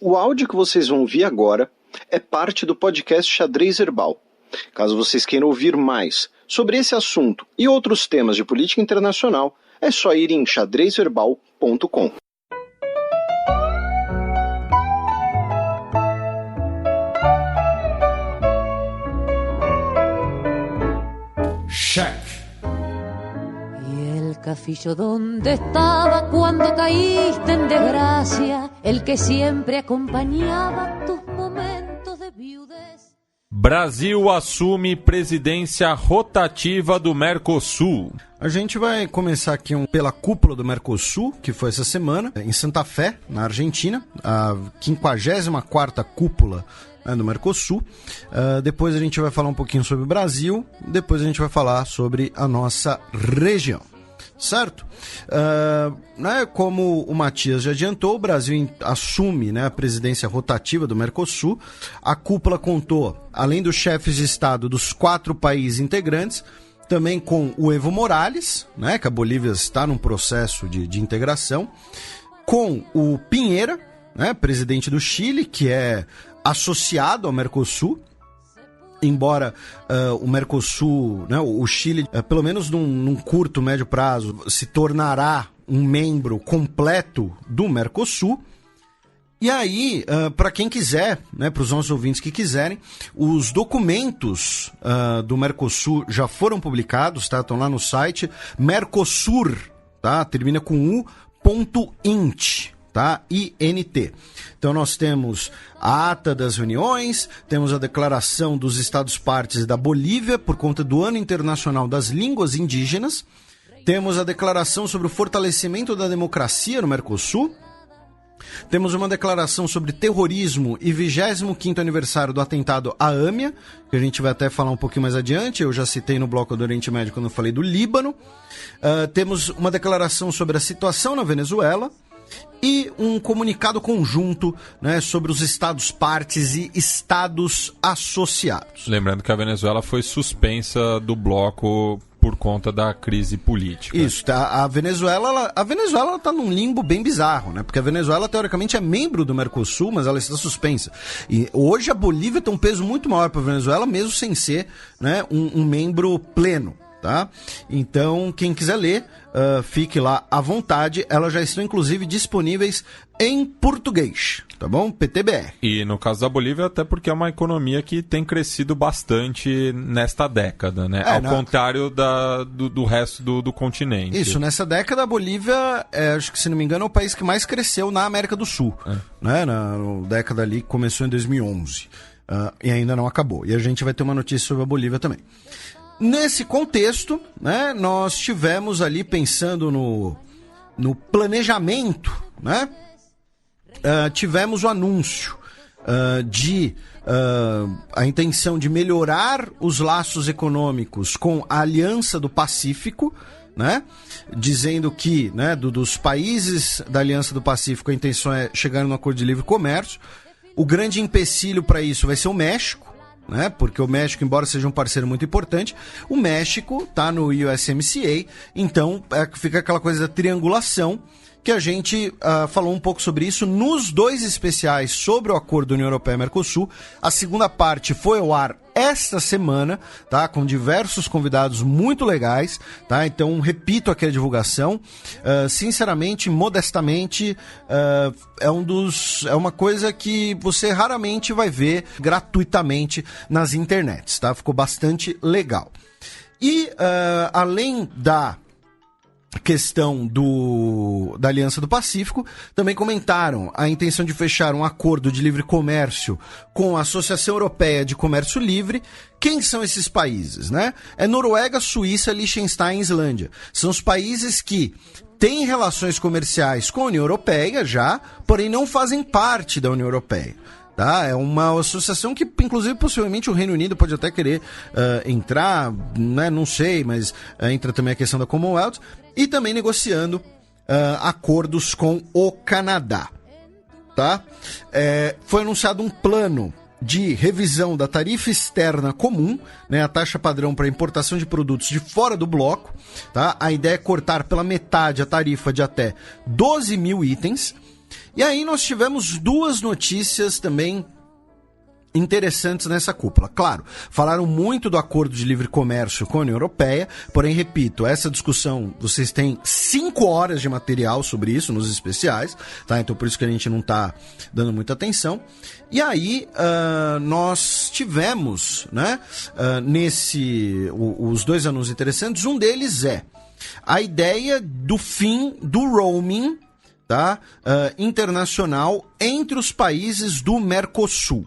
O áudio que vocês vão ouvir agora é parte do podcast Xadrez Herbal. Caso vocês queiram ouvir mais sobre esse assunto e outros temas de política internacional, é só ir em xadrezverbal.com. Check. Y el cafillo donde estaba cuando caíste en desgracia, el que siempre acompañaba tus momentos de viudez. Brasil assume presidência rotativa do Mercosul. A gente vai começar aqui pela cúpula do Mercosul, que foi essa semana, em Santa Fé, na Argentina, a 54ª cúpula do Mercosul. Depois a gente vai falar um pouquinho sobre o Brasil, depois a gente vai falar sobre a nossa região. Certo? Como o Matias já adiantou, o Brasil assume a presidência rotativa do Mercosul. A cúpula contou, além dos chefes de Estado dos 4 países integrantes, também com o Evo Morales, que a Bolívia está num processo de integração, com o Piñera, presidente do Chile, que é associado ao Mercosul. Embora o Mercosul, o Chile, pelo menos num curto, médio prazo, se tornará um membro completo do Mercosul. E aí, para quem quiser, para os nossos ouvintes que quiserem, os documentos do Mercosul já foram publicados, tá? Estão lá no site Mercosur, tá? Termina com u.int. Tá? INT. Então nós temos a ata das reuniões, temos a declaração dos Estados-partes da Bolívia por conta do Ano Internacional das Línguas Indígenas, temos a declaração sobre o fortalecimento da democracia no Mercosul, temos uma declaração sobre terrorismo e 25º aniversário do atentado à AMIA, que a gente vai até falar um pouquinho mais adiante, eu já citei no bloco do Oriente Médio quando eu falei do Líbano, temos uma declaração sobre a situação na Venezuela, e um comunicado conjunto sobre os Estados-partes e Estados associados. Lembrando que a Venezuela foi suspensa do bloco por conta da crise política. Isso, a Venezuela está num limbo bem bizarro, porque a Venezuela teoricamente é membro do Mercosul, mas ela está suspensa. E hoje a Bolívia tem um peso muito maior para a Venezuela, mesmo sem ser um membro pleno. Tá? Então, quem quiser ler, fique lá à vontade. Elas já estão, inclusive, disponíveis em português, tá bom? PTBR. E no caso da Bolívia, até porque é uma economia que tem crescido bastante nesta década, Ao contrário do resto do continente. Isso, nessa década a Bolívia, acho que se não me engano, é o país que mais cresceu na América do Sul. Na década ali que começou em 2011. E ainda não acabou. E a gente vai ter uma notícia sobre a Bolívia também. Nesse contexto, nós tivemos ali, pensando no planejamento, tivemos o anúncio a intenção de melhorar os laços econômicos com a Aliança do Pacífico, dizendo que dos países da Aliança do Pacífico a intenção é chegar num acordo de livre comércio. O grande empecilho para isso vai ser o México, porque o México, embora seja um parceiro muito importante, o México está no USMCA, então fica aquela coisa da triangulação, que a gente falou um pouco sobre isso nos 2 especiais sobre o acordo União Europeia-Mercosul. A segunda parte foi ao ar esta semana, tá? Com diversos convidados muito legais, tá? Então, repito aqui a divulgação. Sinceramente, modestamente, é uma coisa que você raramente vai ver gratuitamente nas internets, tá? Ficou bastante legal. E, além da questão da Aliança do Pacífico, também comentaram a intenção de fechar um acordo de livre comércio com a Associação Europeia de Comércio Livre. Quem são esses países, É Noruega, Suíça, Liechtenstein e Islândia. São os países que têm relações comerciais com a União Europeia já, porém não fazem parte da União Europeia. Tá? É uma associação que, inclusive, possivelmente o Reino Unido pode até querer entrar, não sei, mas entra também a questão da Commonwealth, e também negociando acordos com o Canadá. Tá? Foi anunciado um plano de revisão da tarifa externa comum, a taxa padrão para importação de produtos de fora do bloco. Tá? A ideia é cortar pela metade a tarifa de até 12 mil itens. E aí nós tivemos 2 notícias também interessantes nessa cúpula. Claro, falaram muito do acordo de livre comércio com a União Europeia, porém, repito, essa discussão, vocês têm 5 horas de material sobre isso nos especiais, tá? Então por isso que a gente não tá dando muita atenção. E aí, nós tivemos, né, os 2 anúncios interessantes. Um deles é a ideia do fim do roaming, tá, internacional entre os países do Mercosul.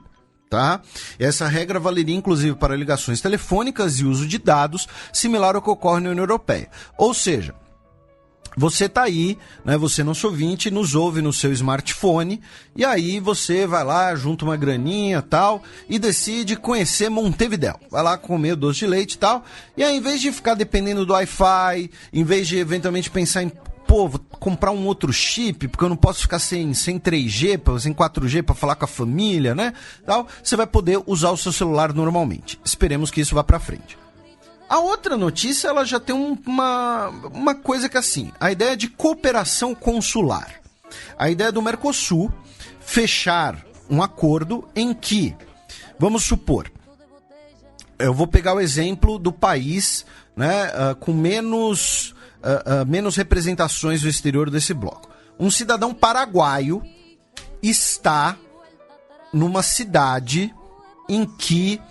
Tá? Essa regra valeria inclusive para ligações telefônicas e uso de dados, similar ao que ocorre na União Europeia. Ou seja, você tá aí, né, você nosso ouvinte, nos ouve no seu smartphone, e aí você vai lá, junta uma graninha e tal, e decide conhecer Montevidéu. Vai lá comer doce de leite e tal, e aí em vez de ficar dependendo do Wi-Fi, em vez de eventualmente pensar em vou comprar um outro chip, porque eu não posso ficar sem 3G, sem 4G para falar com a família, né? Tal, você vai poder usar o seu celular normalmente. Esperemos que isso vá para frente. A outra notícia, ela já tem uma coisa que é assim, a ideia de cooperação consular. A ideia do Mercosul fechar um acordo em que, vamos supor, eu vou pegar o exemplo do país, né, com menos representações do exterior desse bloco. Um cidadão paraguaio está numa cidade em que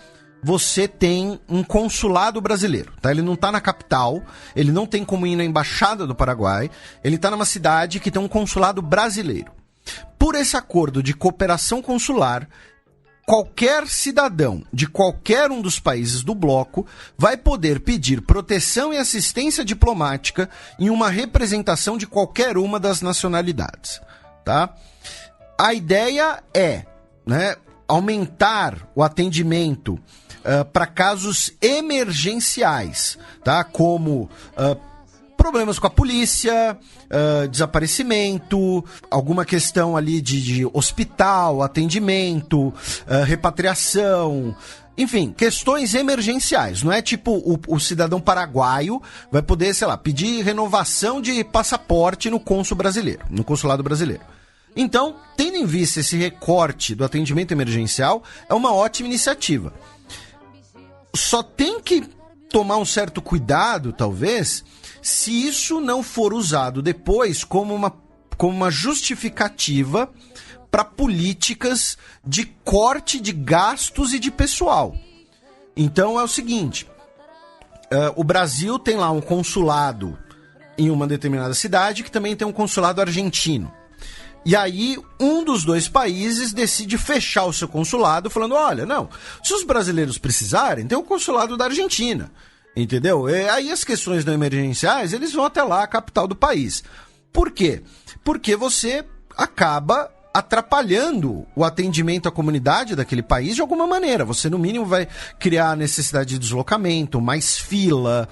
você tem um consulado brasileiro, tá? Ele não está na capital, ele não tem como ir na embaixada do Paraguai, ele está numa cidade que tem um consulado brasileiro. Por esse acordo de cooperação consular, qualquer cidadão de qualquer um dos países do bloco vai poder pedir proteção e assistência diplomática em uma representação de qualquer uma das nacionalidades, tá? A ideia é, né, aumentar o atendimento para casos emergenciais, tá? Como problemas com a polícia, desaparecimento, alguma questão ali de hospital, atendimento, repatriação, enfim, questões emergenciais. Não é tipo o cidadão paraguaio vai poder, sei lá, pedir renovação de passaporte no consulado brasileiro. Então, tendo em vista esse recorte do atendimento emergencial, é uma ótima iniciativa. Só tem que tomar um certo cuidado, talvez, se isso não for usado depois como uma justificativa para políticas de corte de gastos e de pessoal. Então é o seguinte, o Brasil tem lá um consulado em uma determinada cidade que também tem um consulado argentino. E aí, um dos 2 países decide fechar o seu consulado, falando, olha, não, se os brasileiros precisarem, tem o consulado da Argentina, entendeu? Aí as questões não emergenciais, eles vão até lá, a capital do país. Por quê? Porque você acaba atrapalhando o atendimento à comunidade daquele país de alguma maneira. Você, no mínimo, vai criar necessidade de deslocamento, mais fila,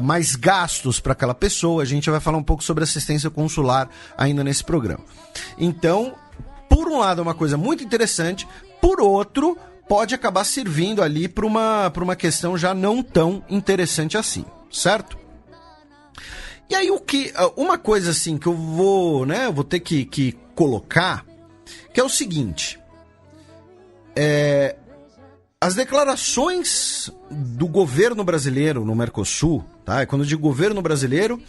mais gastos para aquela pessoa. A gente vai falar um pouco sobre assistência consular ainda nesse programa. Então, por um lado é uma coisa muito interessante, por outro, pode acabar servindo ali para uma questão já não tão interessante assim, certo? E aí uma coisa assim que eu vou ter que colocar, que é o seguinte, as declarações do governo brasileiro no Mercosul, tá? E quando eu digo governo brasileiro,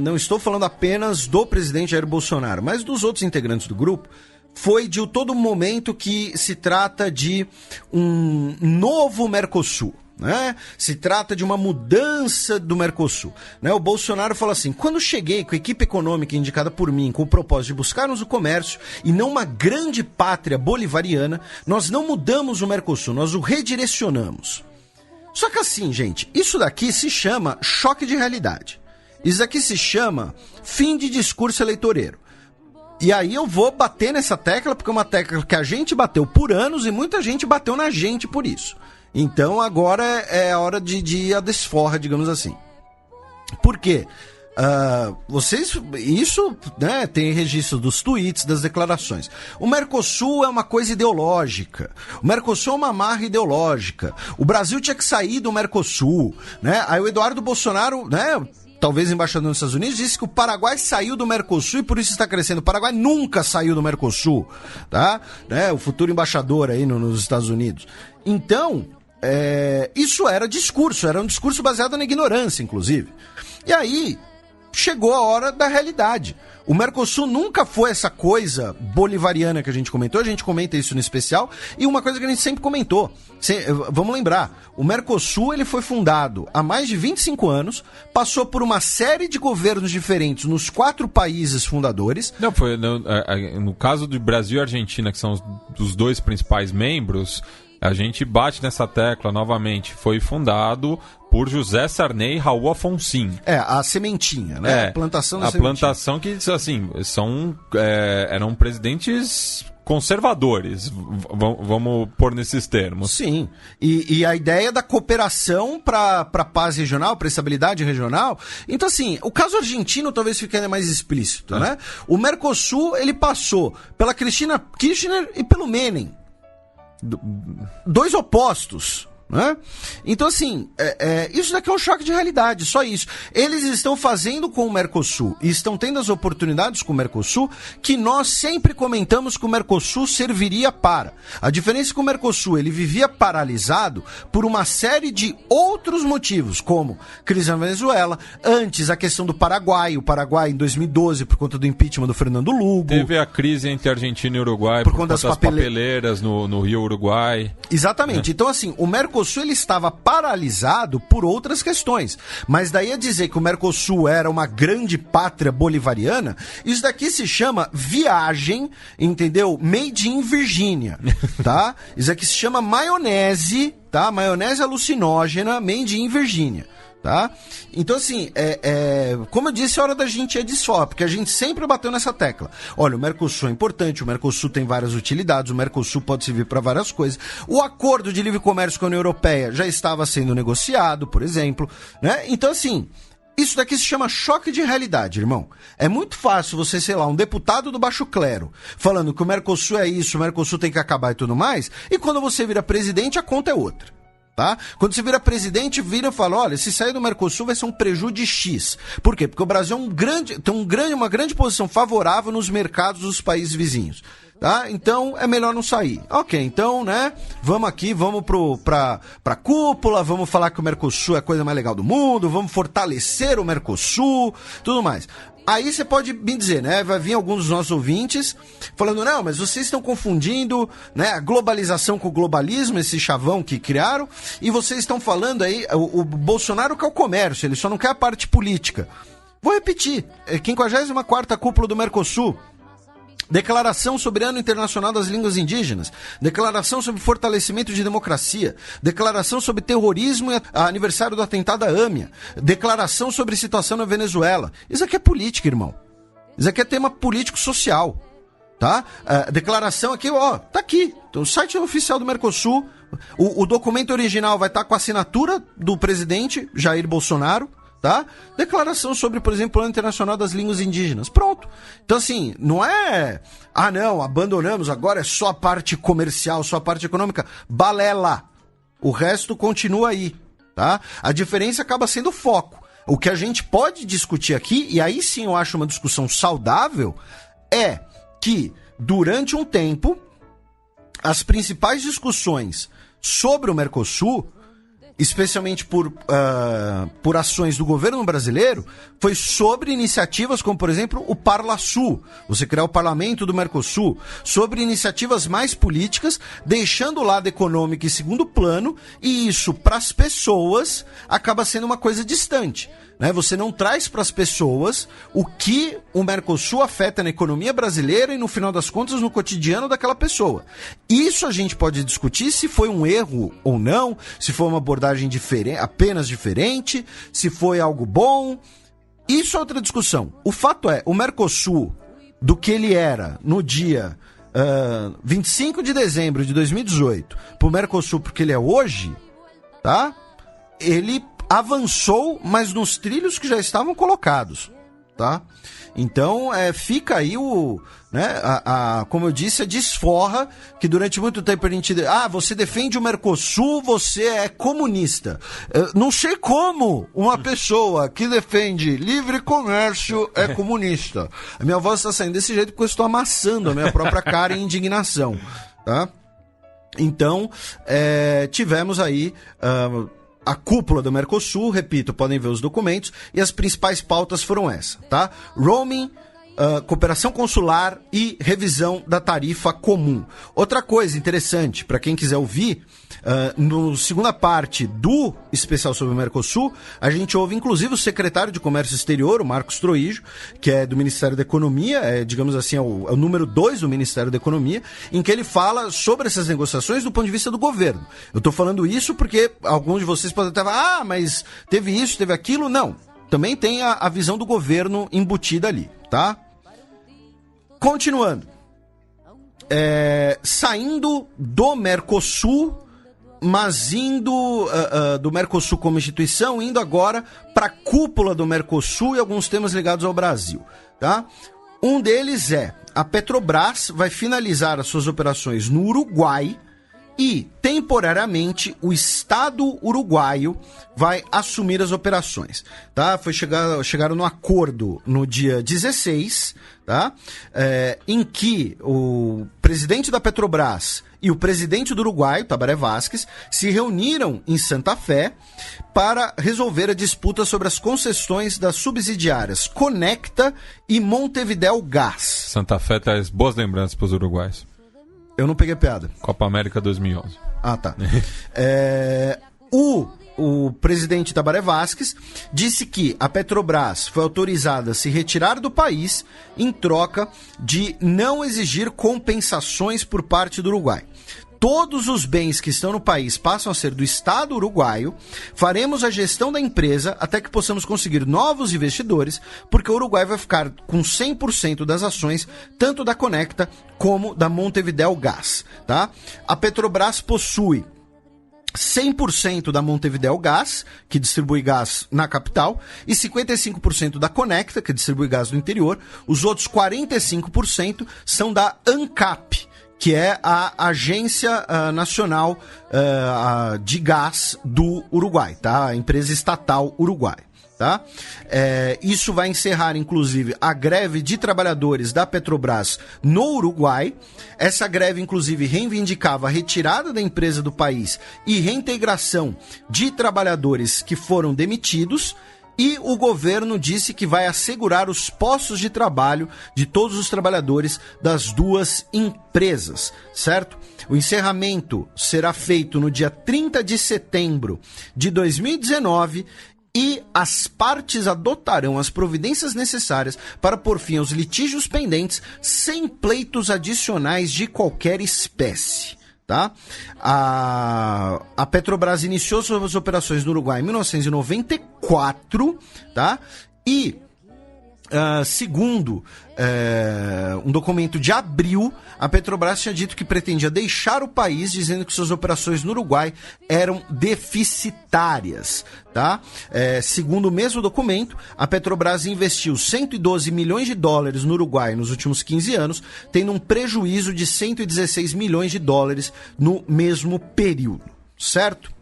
não estou falando apenas do presidente Jair Bolsonaro, mas dos outros integrantes do grupo, foi de todo momento que se trata de um novo Mercosul, né? Se trata de uma mudança do Mercosul, né? O Bolsonaro falou assim, quando cheguei com a equipe econômica indicada por mim com o propósito de buscarmos o comércio e não uma grande pátria bolivariana, nós não mudamos o Mercosul, nós o redirecionamos. Só que assim, gente, isso daqui se chama choque de realidade. Isso daqui se chama fim de discurso eleitoreiro. E aí eu vou bater nessa tecla, porque é uma tecla que a gente bateu por anos e muita gente bateu na gente por isso. Então agora é a hora de ir à desforra, digamos assim. Por quê? Isso, né, tem registro dos tweets, das declarações. O Mercosul é uma coisa ideológica. O Mercosul é uma amarra ideológica. O Brasil tinha que sair do Mercosul, né? Aí o Eduardo Bolsonaro, né, talvez embaixador nos Estados Unidos, disse que o Paraguai saiu do Mercosul e por isso está crescendo. O Paraguai nunca saiu do Mercosul, tá? O futuro embaixador aí nos Estados Unidos. Então, isso era um discurso baseado na ignorância, inclusive. E aí, chegou a hora da realidade. O Mercosul nunca foi essa coisa bolivariana que a gente comenta isso no especial, e uma coisa que a gente sempre comentou, vamos lembrar, o Mercosul ele foi fundado há mais de 25 anos, passou por uma série de governos diferentes nos 4 países fundadores. Não, foi no caso do Brasil e Argentina, que são os 2 principais membros, a gente bate nessa tecla novamente, foi fundado por José Sarney e Raul Afonsin. A sementinha, né? A plantação da sementinha. A plantação que, assim, eram presidentes conservadores, vamos pôr nesses termos. Sim, e a ideia da cooperação para paz regional, para estabilidade regional. Então, assim, o caso argentino talvez fique ainda mais explícito, né? O Mercosul, ele passou pela Cristina Kirchner e pelo Menem. 2 opostos, né? Então, assim, isso daqui é um choque de realidade, só isso. Eles estão fazendo com o Mercosul e estão tendo as oportunidades com o Mercosul que nós sempre comentamos que o Mercosul serviria para. A diferença é que o Mercosul, ele vivia paralisado por uma série de outros motivos, como crise na Venezuela, antes a questão do Paraguai, o Paraguai em 2012 por conta do impeachment do Fernando Lugo. Teve a crise entre Argentina e Uruguai por conta das papeleiras no Rio Uruguai. Exatamente. Então, assim, o Mercosul ele estava paralisado por outras questões. Mas daí a dizer que o Mercosul era uma grande pátria bolivariana, isso daqui se chama viagem, entendeu? Made in Virgínia, tá? Isso aqui se chama maionese, tá? Maionese alucinógena made in Virgínia. Tá? Então, assim, como eu disse, é hora da gente ir de só, porque a gente sempre bateu nessa tecla. Olha, o Mercosul é importante, o Mercosul tem várias utilidades, o Mercosul pode servir para várias coisas. O acordo de livre comércio com a União Europeia já estava sendo negociado, por exemplo, né? Então, assim, isso daqui se chama choque de realidade, irmão. É muito fácil você, sei lá, um deputado do baixo clero, falando que o Mercosul é isso, o Mercosul tem que acabar e tudo mais, e quando você vira presidente, a conta é outra. Tá? Quando você vira presidente, vira e fala, olha, se sair do Mercosul vai ser um prejuízo X. Por quê? Porque o Brasil tem uma grande posição favorável nos mercados dos países vizinhos. Tá? Então é melhor não sair. Ok, então, né? Vamos pra cúpula, vamos falar que o Mercosul é a coisa mais legal do mundo, vamos fortalecer o Mercosul, tudo mais. Aí você pode me dizer, né? Vai vir alguns dos nossos ouvintes falando, não, mas vocês estão confundindo, né, a globalização com o globalismo, esse chavão que criaram, e vocês estão falando aí, o Bolsonaro quer o comércio, ele só não quer a parte política. Vou repetir, 54ª cúpula do Mercosul. Declaração sobre Ano Internacional das Línguas Indígenas, declaração sobre fortalecimento de democracia, declaração sobre terrorismo e aniversário do atentado à AMIA, declaração sobre situação na Venezuela. Isso aqui é política, irmão. Isso aqui é tema político-social, tá? Declaração aqui, ó, tá aqui, o site oficial do Mercosul, o documento original vai estar com a assinatura do presidente Jair Bolsonaro, tá? Declaração sobre, por exemplo, o Ano Internacional das Línguas Indígenas. Pronto. Então, assim, não é... Ah, não, abandonamos, agora é só a parte comercial, só a parte econômica. Balela. O resto continua aí, tá? A diferença acaba sendo o foco. O que a gente pode discutir aqui, e aí sim eu acho uma discussão saudável, é que, durante um tempo, as principais discussões sobre o Mercosul, especialmente por ações do governo brasileiro, foi sobre iniciativas como, por exemplo, o Parlasul, você criar o Parlamento do Mercosul, sobre iniciativas mais políticas, deixando o lado econômico em segundo plano, e isso, para as pessoas, acaba sendo uma coisa distante. Né? Você não traz para as pessoas o que o Mercosul afeta na economia brasileira e, no final das contas, no cotidiano daquela pessoa. Isso a gente pode discutir se foi um erro ou não, se foi uma abordagem apenas diferente, se foi algo bom. Isso é outra discussão. O fato é, o Mercosul, do que ele era no dia 25 de dezembro de 2018, para o Mercosul porque ele é hoje, tá? Ele avançou, mas nos trilhos que já estavam colocados, tá? Então, fica aí como eu disse, a desforra que durante muito tempo a gente... você defende o Mercosul, você é comunista. Não sei como uma pessoa que defende livre comércio é comunista. A minha voz está saindo desse jeito porque eu estou amassando a minha própria cara em indignação, tá? Então, tivemos aí... a cúpula do Mercosul, repito, podem ver os documentos, e as principais pautas foram essa, tá? Roaming, cooperação consular e revisão da tarifa comum. Outra coisa interessante, para quem quiser ouvir, na segunda parte do especial sobre o Mercosul, a gente ouve inclusive o secretário de Comércio Exterior, o Marcos Troijo, que é do Ministério da Economia, digamos assim, é o número 2 do Ministério da Economia, em que ele fala sobre essas negociações do ponto de vista do governo. Eu estou falando isso porque alguns de vocês podem até falar, mas teve isso, teve aquilo. Não, também tem a visão do governo embutida ali, tá? Continuando, saindo do Mercosul, mas indo do Mercosul como instituição, indo agora para a cúpula do Mercosul e alguns temas ligados ao Brasil, tá? Um deles a Petrobras vai finalizar as suas operações no Uruguai e, temporariamente, o Estado uruguaio vai assumir as operações, tá? Chegaram no acordo no dia 16, tá? Em que o presidente da Petrobras e o presidente do Uruguai, Tabaré Vázquez, se reuniram em Santa Fé para resolver a disputa sobre as concessões das subsidiárias Conecta e Montevidéu Gás. Santa Fé traz boas lembranças para os uruguaios. Eu não peguei piada. Copa América 2011. Ah, tá. O presidente Tabaré Vázquez disse que a Petrobras foi autorizada a se retirar do país em troca de não exigir compensações por parte do Uruguai. Todos os bens que estão no país passam a ser do Estado uruguaio. Faremos a gestão da empresa até que possamos conseguir novos investidores, porque o Uruguai vai ficar com 100% das ações, tanto da Conecta como da Montevidéu Gás, tá? A Petrobras possui 100% da Montevidéu Gás, que distribui gás na capital, e 55% da Conecta, que distribui gás no interior. Os outros 45% são da ANCAP, que é a Agência Nacional de Gás do Uruguai, tá? A empresa estatal uruguaia, tá? Isso vai encerrar, inclusive, a greve de trabalhadores da Petrobras no Uruguai. Essa greve, inclusive, reivindicava a retirada da empresa do país e reintegração de trabalhadores que foram demitidos. E o governo disse que vai assegurar os postos de trabalho de todos os trabalhadores das duas empresas, certo? O encerramento será feito no dia 30 de setembro de 2019 e as partes adotarão as providências necessárias para pôr fim aos litígios pendentes sem pleitos adicionais de qualquer espécie. Tá? A Petrobras iniciou suas operações no Uruguai em 1994, tá? E segundo um documento de abril, a Petrobras tinha dito que pretendia deixar o país, dizendo que suas operações no Uruguai eram deficitárias, tá? Segundo o mesmo documento, a Petrobras investiu 112 milhões de dólares no Uruguai nos últimos 15 anos, tendo um prejuízo de 116 milhões de dólares no mesmo período, certo?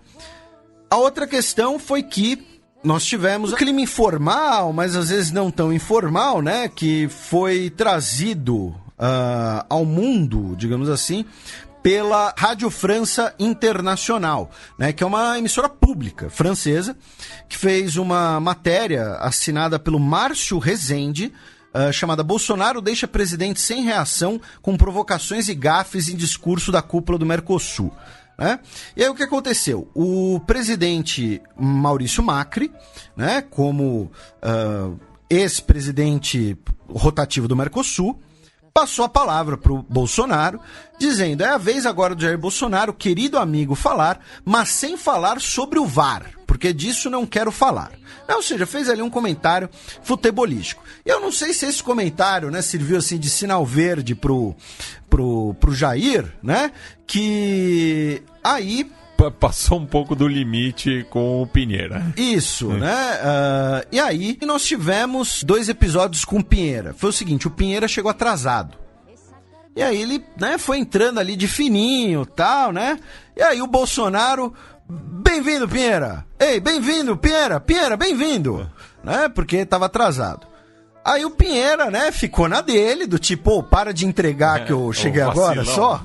A outra questão foi que nós tivemos um clima informal, mas às vezes não tão informal, né? Que foi trazido ao mundo, digamos assim, pela Rádio França Internacional, né? Que é uma emissora pública francesa, que fez uma matéria assinada pelo Márcio Rezende, chamada Bolsonaro deixa presidente sem reação com provocações e gafes em discurso da cúpula do Mercosul. E aí o que aconteceu? O presidente Maurício Macri, né, como ex-presidente rotativo do Mercosul, passou a palavra para o Bolsonaro, dizendo: é a vez agora do Jair Bolsonaro, querido amigo, falar, mas sem falar sobre o VAR, porque disso não quero falar. Ou seja, fez ali um comentário futebolístico. E eu não sei se esse comentário, né, serviu assim de sinal verde pro Jair, né, que aí passou um pouco do limite com o Pinheira. Isso, né? E aí nós tivemos 2 episódios com o Pinheira. Foi o seguinte, o Pinheira chegou atrasado. E aí ele, né, foi entrando ali de fininho, tal, né? E aí o Bolsonaro, bem-vindo, Pinheira! Ei, bem-vindo, Pinheira! Pinheira, bem-vindo! Né? Porque tava atrasado. Aí o Pinheira, né, ficou na dele, do tipo, para de entregar que eu cheguei agora só.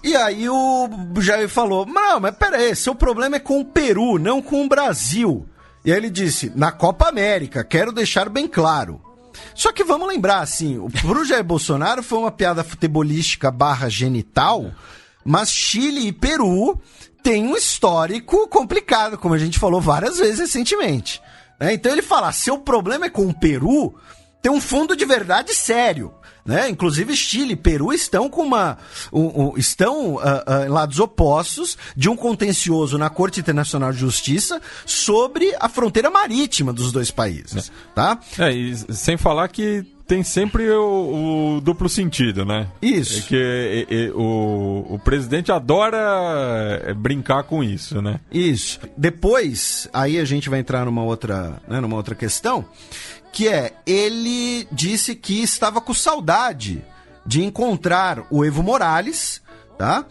E aí o Jair falou, não, mas pera aí, seu problema é com o Peru, não com o Brasil. E aí ele disse, na Copa América, quero deixar bem claro. Só que vamos lembrar, assim, pro Jair Bolsonaro foi uma piada futebolística /genital, mas Chile e Peru têm um histórico complicado, como a gente falou várias vezes recentemente. Né? Então ele fala, seu problema é com o Peru, tem um fundo de verdade sério. Né? Inclusive Chile e Peru estão com estão em lados opostos de um contencioso na Corte Internacional de Justiça sobre a fronteira marítima dos 2 países. Tá? E sem falar que tem sempre o duplo sentido, né? Isso. Que o presidente adora brincar com isso, né? Isso. Depois, aí a gente vai entrar numa outra questão, que é, ele disse que estava com saudade de encontrar o Evo Morales, tá?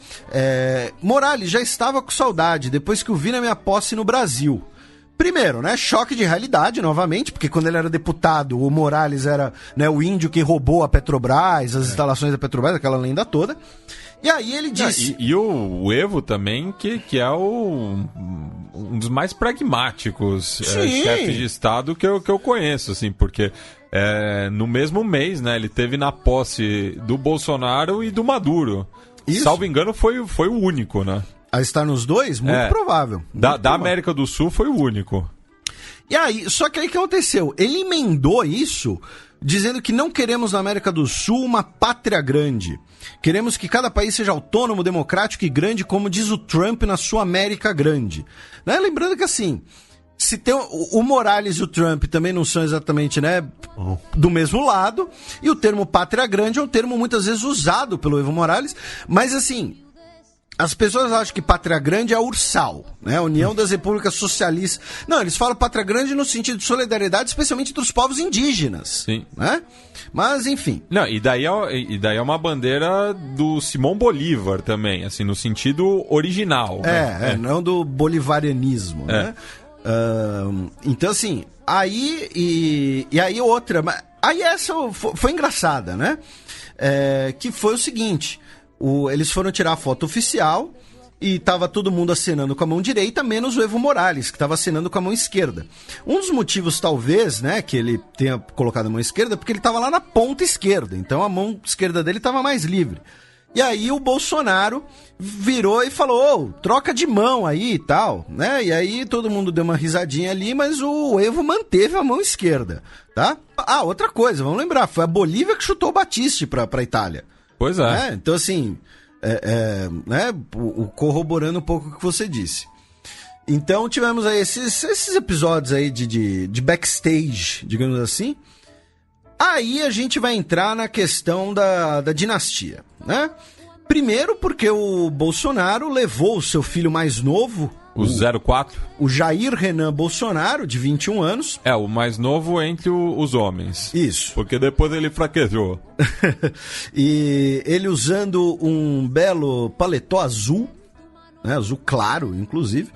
Morales já estava com saudade depois que o vi na minha posse no Brasil. Primeiro, né, choque de realidade, novamente, porque quando ele era deputado, o Morales era, né, o índio que roubou a Petrobras, as instalações da Petrobras, aquela lenda toda. E aí ele disse... E o Evo também, que é um dos mais pragmáticos chefes de Estado que eu conheço, assim, porque no mesmo mês, né, ele teve na posse do Bolsonaro e do Maduro. Isso. Salvo engano, foi o único, né? A estar nos 2? Muito provável. Da América do Sul foi o único. E aí, só que aí o que aconteceu? Ele emendou isso dizendo que não queremos na América do Sul uma pátria grande. Queremos que cada país seja autônomo, democrático e grande, como diz o Trump na sua América grande. Né? Lembrando que assim, se tem o Morales e o Trump também não são exatamente, né, do mesmo lado, e o termo pátria grande é um termo muitas vezes usado pelo Evo Morales, mas assim... As pessoas acham que pátria grande é a URSAL, né? A União das Repúblicas Socialistas. Não, eles falam pátria grande no sentido de solidariedade, especialmente dos povos indígenas. Sim. Né? Mas, enfim. Não, e daí é uma bandeira do Simão Bolívar também, assim, no sentido original. Não do bolivarianismo, né? Então, assim, aí outra... Aí essa foi engraçada, né? Que foi o seguinte... Eles foram tirar a foto oficial e tava todo mundo acenando com a mão direita, menos o Evo Morales, que estava acenando com a mão esquerda. Um dos motivos, talvez, né, que ele tenha colocado a mão esquerda, é porque ele estava lá na ponta esquerda, então a mão esquerda dele estava mais livre. E aí o Bolsonaro virou e falou, troca de mão aí e tal, né? E aí todo mundo deu uma risadinha ali, mas o Evo manteve a mão esquerda, tá? Outra coisa, vamos lembrar, foi a Bolívia que chutou o Battisti pra Itália. Pois é. Então, assim, né, corroborando um pouco o que você disse. Então, tivemos aí esses episódios aí de backstage, digamos assim. Aí a gente vai entrar na questão da dinastia, né? Primeiro porque o Bolsonaro levou o seu filho mais novo... O 04? O Jair Renan Bolsonaro, de 21 anos. O mais novo entre os homens. Isso. Porque depois ele fraquejou. E ele usando um belo paletó azul, né, azul claro, inclusive.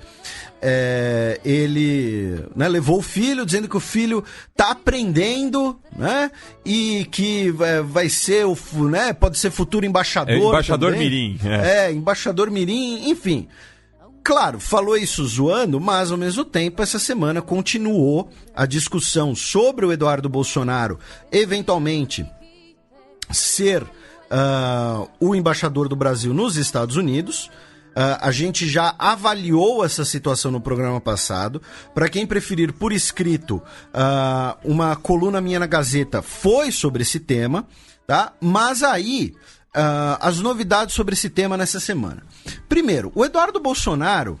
Ele, né, levou o filho, dizendo que o filho tá aprendendo, né, e que vai ser, né, pode ser futuro embaixador. Embaixador também. Mirim. Embaixador Mirim, enfim... Claro, falou isso zoando, mas ao mesmo tempo essa semana continuou a discussão sobre o Eduardo Bolsonaro eventualmente ser o embaixador do Brasil nos Estados Unidos. A gente já avaliou essa situação no programa passado. Para quem preferir por escrito, uma coluna minha na Gazeta foi sobre esse tema, tá? Mas aí... as novidades sobre esse tema nessa semana. Primeiro, o Eduardo Bolsonaro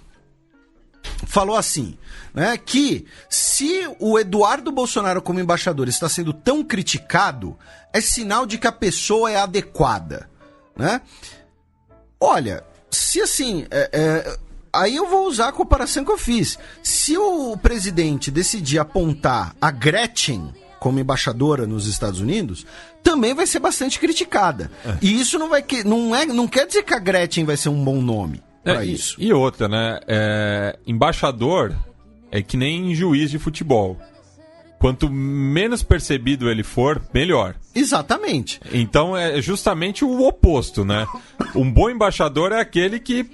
falou assim, né, que se o Eduardo Bolsonaro como embaixador está sendo tão criticado, é sinal de que a pessoa é adequada, né? Olha, se assim, aí eu vou usar a comparação que eu fiz. Se o presidente decidir apontar a Gretchen como embaixadora nos Estados Unidos, também vai ser bastante criticada. E isso não quer dizer que a Gretchen vai ser um bom nome para isso. E outra, né? Embaixador é que nem juiz de futebol. Quanto menos percebido ele for, melhor. Exatamente. Então é justamente o oposto, né? Um bom embaixador é aquele que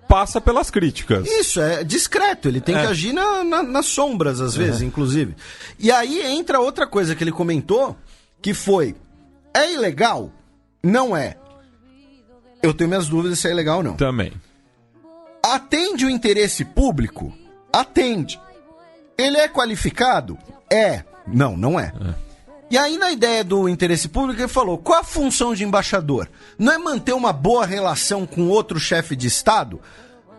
passa pelas críticas. Isso, é discreto. Ele tem que agir nas sombras, às vezes, inclusive. E aí entra outra coisa que ele comentou, que foi: é ilegal? Não é. Eu tenho minhas dúvidas se é ilegal ou não. Também. Atende o interesse público? Atende. Ele é qualificado? É. Não é. E aí, na ideia do interesse público, ele falou: qual a função de embaixador? Não é manter uma boa relação com outro chefe de Estado?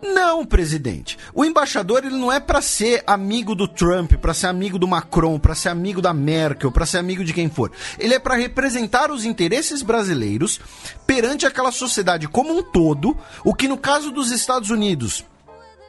Não, presidente. O embaixador, ele não é para ser amigo do Trump, para ser amigo do Macron, para ser amigo da Merkel, para ser amigo de quem for. Ele é para representar os interesses brasileiros perante aquela sociedade como um todo, o que no caso dos Estados Unidos,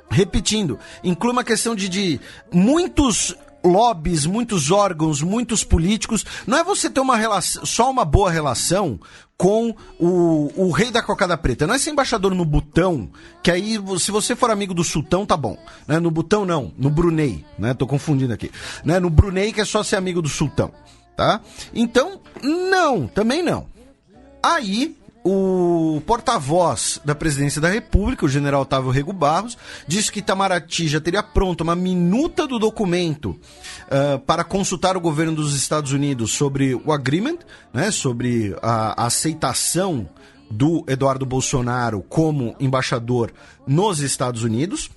repetindo, inclui uma questão de muitos lobbies, muitos órgãos, muitos políticos. Não é você ter uma relação, só uma boa relação com o rei da cocada preta. Não é ser embaixador no Butão, que aí, se você for amigo do sultão, tá bom. Né? No Butão, não. No Brunei, né? Tô confundindo aqui. Né? No Brunei, que é só ser amigo do sultão, tá? Então, não, também não. Aí, o porta-voz da Presidência da República, o general Otávio Rego Barros, disse que Itamaraty já teria pronta uma minuta do documento para consultar o governo dos Estados Unidos sobre o agreement, né, sobre a aceitação do Eduardo Bolsonaro como embaixador nos Estados Unidos.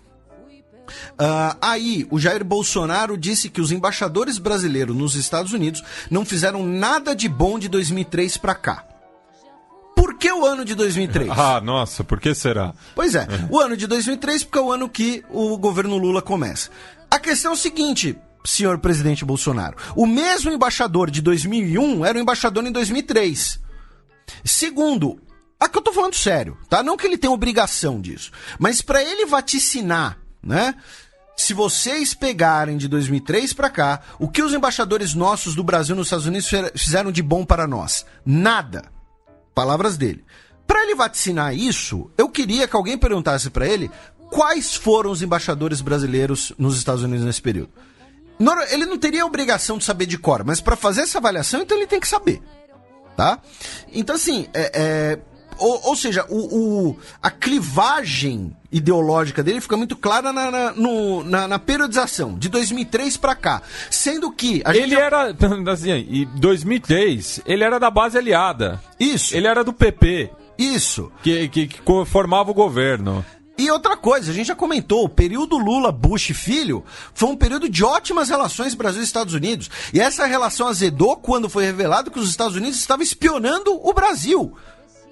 Aí, o Jair Bolsonaro disse que os embaixadores brasileiros nos Estados Unidos não fizeram nada de bom de 2003 para cá. Por que o ano de 2003? Nossa, por que será? Pois é, o ano de 2003 porque é o ano que o governo Lula começa. A questão é o seguinte, senhor presidente Bolsonaro. O mesmo embaixador de 2001 era o embaixador em 2003. Segundo, aqui eu tô falando sério, tá? Não que ele tenha obrigação disso, mas para ele vaticinar, né? Se vocês pegarem de 2003 para cá, o que os embaixadores nossos do Brasil nos Estados Unidos fizeram de bom para nós? Nada. Palavras dele. Para ele vaticinar isso, eu queria que alguém perguntasse para ele quais foram os embaixadores brasileiros nos Estados Unidos nesse período. Ele não teria a obrigação de saber de cor, mas para fazer essa avaliação, então ele tem que saber, tá? Então, assim, ou seja, a clivagem ideológica dele fica muito clara na periodização, de 2003 para cá. Sendo que... era, assim, em 2003, ele era da base aliada. Isso. Ele era do PP. Isso. Que formava o governo. E outra coisa, a gente já comentou, o período Lula-Bush filho foi um período de ótimas relações Brasil e Estados Unidos. E essa relação azedou quando foi revelado que os Estados Unidos estavam espionando o Brasil.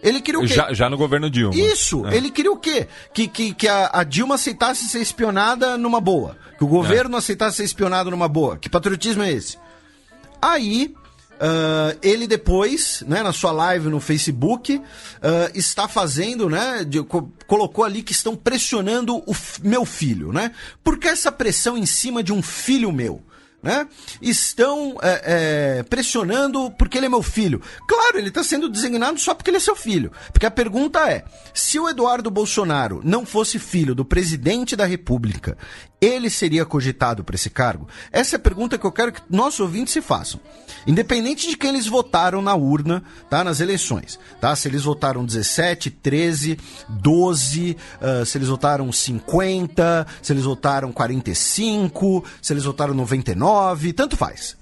Ele queria o quê? Já no governo Dilma. Isso, ele queria o quê? Que a Dilma aceitasse ser espionada numa boa. Que o governo aceitasse ser espionado numa boa. Que patriotismo é esse? Aí, ele depois, né, na sua live no Facebook, está fazendo, né, colocou ali que estão pressionando o meu filho, né? Por que essa pressão em cima de um filho meu? Né? Estão pressionando porque ele é meu filho. Claro, ele está sendo designado só porque ele é seu filho. Porque a pergunta é, se o Eduardo Bolsonaro não fosse filho do presidente da República, ele seria cogitado para esse cargo? Essa é a pergunta que eu quero que nossos ouvintes se façam. Independente de quem eles votaram na urna, tá, nas eleições. Tá? Se eles votaram 17, 13, 12, se eles votaram 50, se eles votaram 45, se eles votaram 99, tanto faz.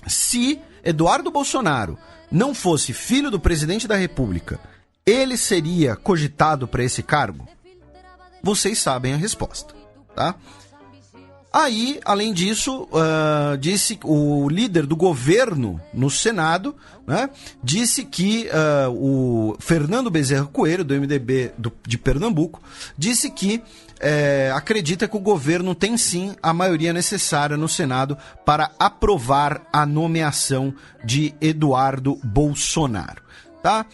Se Eduardo Bolsonaro não fosse filho do presidente da República, ele seria cogitado para esse cargo? Vocês sabem a resposta, tá? Aí, além disso, disse o líder do governo no Senado, né, disse que o Fernando Bezerra Coelho, do MDB de Pernambuco, disse que acredita que o governo tem sim a maioria necessária no Senado para aprovar a nomeação de Eduardo Bolsonaro. tá?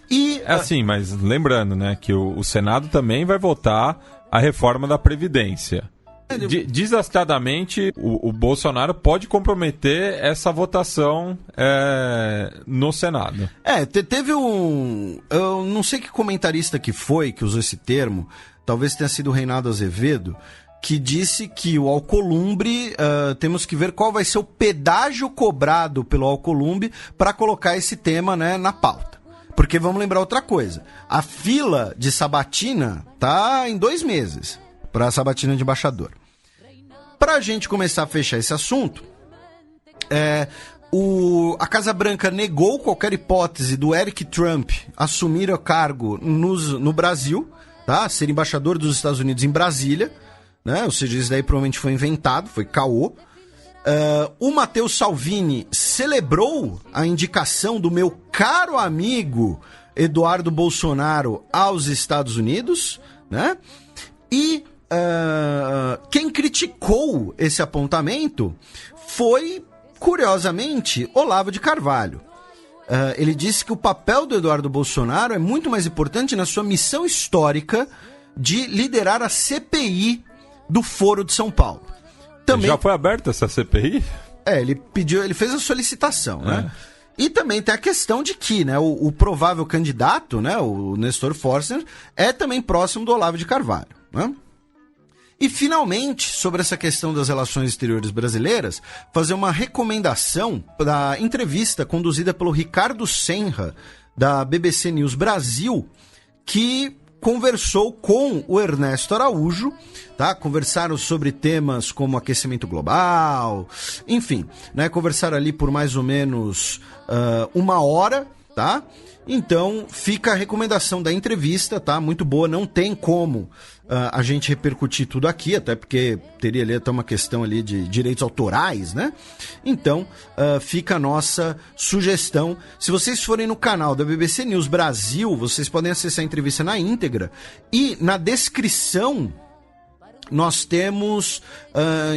E assim, mas lembrando, né, que o Senado também vai votar a reforma da Previdência. Desastradamente, o Bolsonaro pode comprometer essa votação no Senado. Teve um... Eu não sei que comentarista que foi que usou esse termo, talvez tenha sido o Reinaldo Azevedo, que disse que o Alcolumbre, temos que ver qual vai ser o pedágio cobrado pelo Alcolumbre para colocar esse tema, né, na pauta. Porque vamos lembrar outra coisa, a fila de sabatina tá em 2 meses para a sabatina de embaixador. Para a gente começar a fechar esse assunto, a Casa Branca negou qualquer hipótese do Eric Trump assumir o cargo no Brasil, tá? Ser embaixador dos Estados Unidos em Brasília, né? Ou seja, isso daí provavelmente foi inventado, foi caô. O Matteo Salvini celebrou a indicação do meu caro amigo Eduardo Bolsonaro aos Estados Unidos, né? E quem criticou esse apontamento foi, curiosamente, Olavo de Carvalho. Ele disse que o papel do Eduardo Bolsonaro é muito mais importante na sua missão histórica de liderar a CPI do Foro de São Paulo. Também... Já foi aberta essa CPI? Ele fez a solicitação, né? E também tem a questão de que, né, o provável candidato, né, o Nestor Forster, é também próximo do Olavo de Carvalho, né? E, finalmente, sobre essa questão das relações exteriores brasileiras, fazer uma recomendação da entrevista conduzida pelo Ricardo Senra, da BBC News Brasil, que conversou com o Ernesto Araújo, tá? Conversaram sobre temas como aquecimento global, enfim, né? Conversaram ali por mais ou menos 1 hora, tá? Então, fica a recomendação da entrevista, tá? Muito boa, não tem como a gente repercutir tudo aqui, até porque teria ali até uma questão ali de direitos autorais, né? Então, fica a nossa sugestão. Se vocês forem no canal da BBC News Brasil, vocês podem acessar a entrevista na íntegra e na descrição nós temos,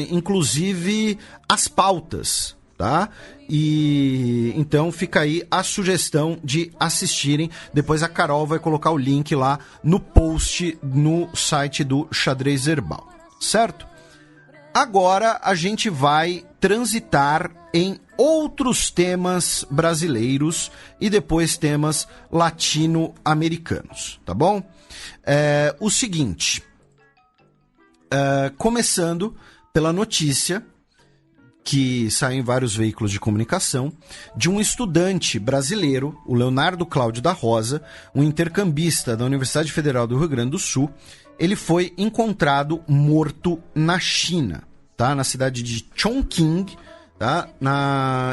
inclusive, as pautas, tá? E então fica aí a sugestão de assistirem. Depois a Carol vai colocar o link lá no post no site do Xadrez Herbal, certo? Agora a gente vai transitar em outros temas brasileiros e depois temas latino-americanos, tá bom? O seguinte, começando pela notícia que saiu em vários veículos de comunicação, de um estudante brasileiro, o Leonardo Cláudio da Rosa, um intercambista da Universidade Federal do Rio Grande do Sul. Ele foi encontrado morto na China, tá? Na cidade de Chongqing, tá?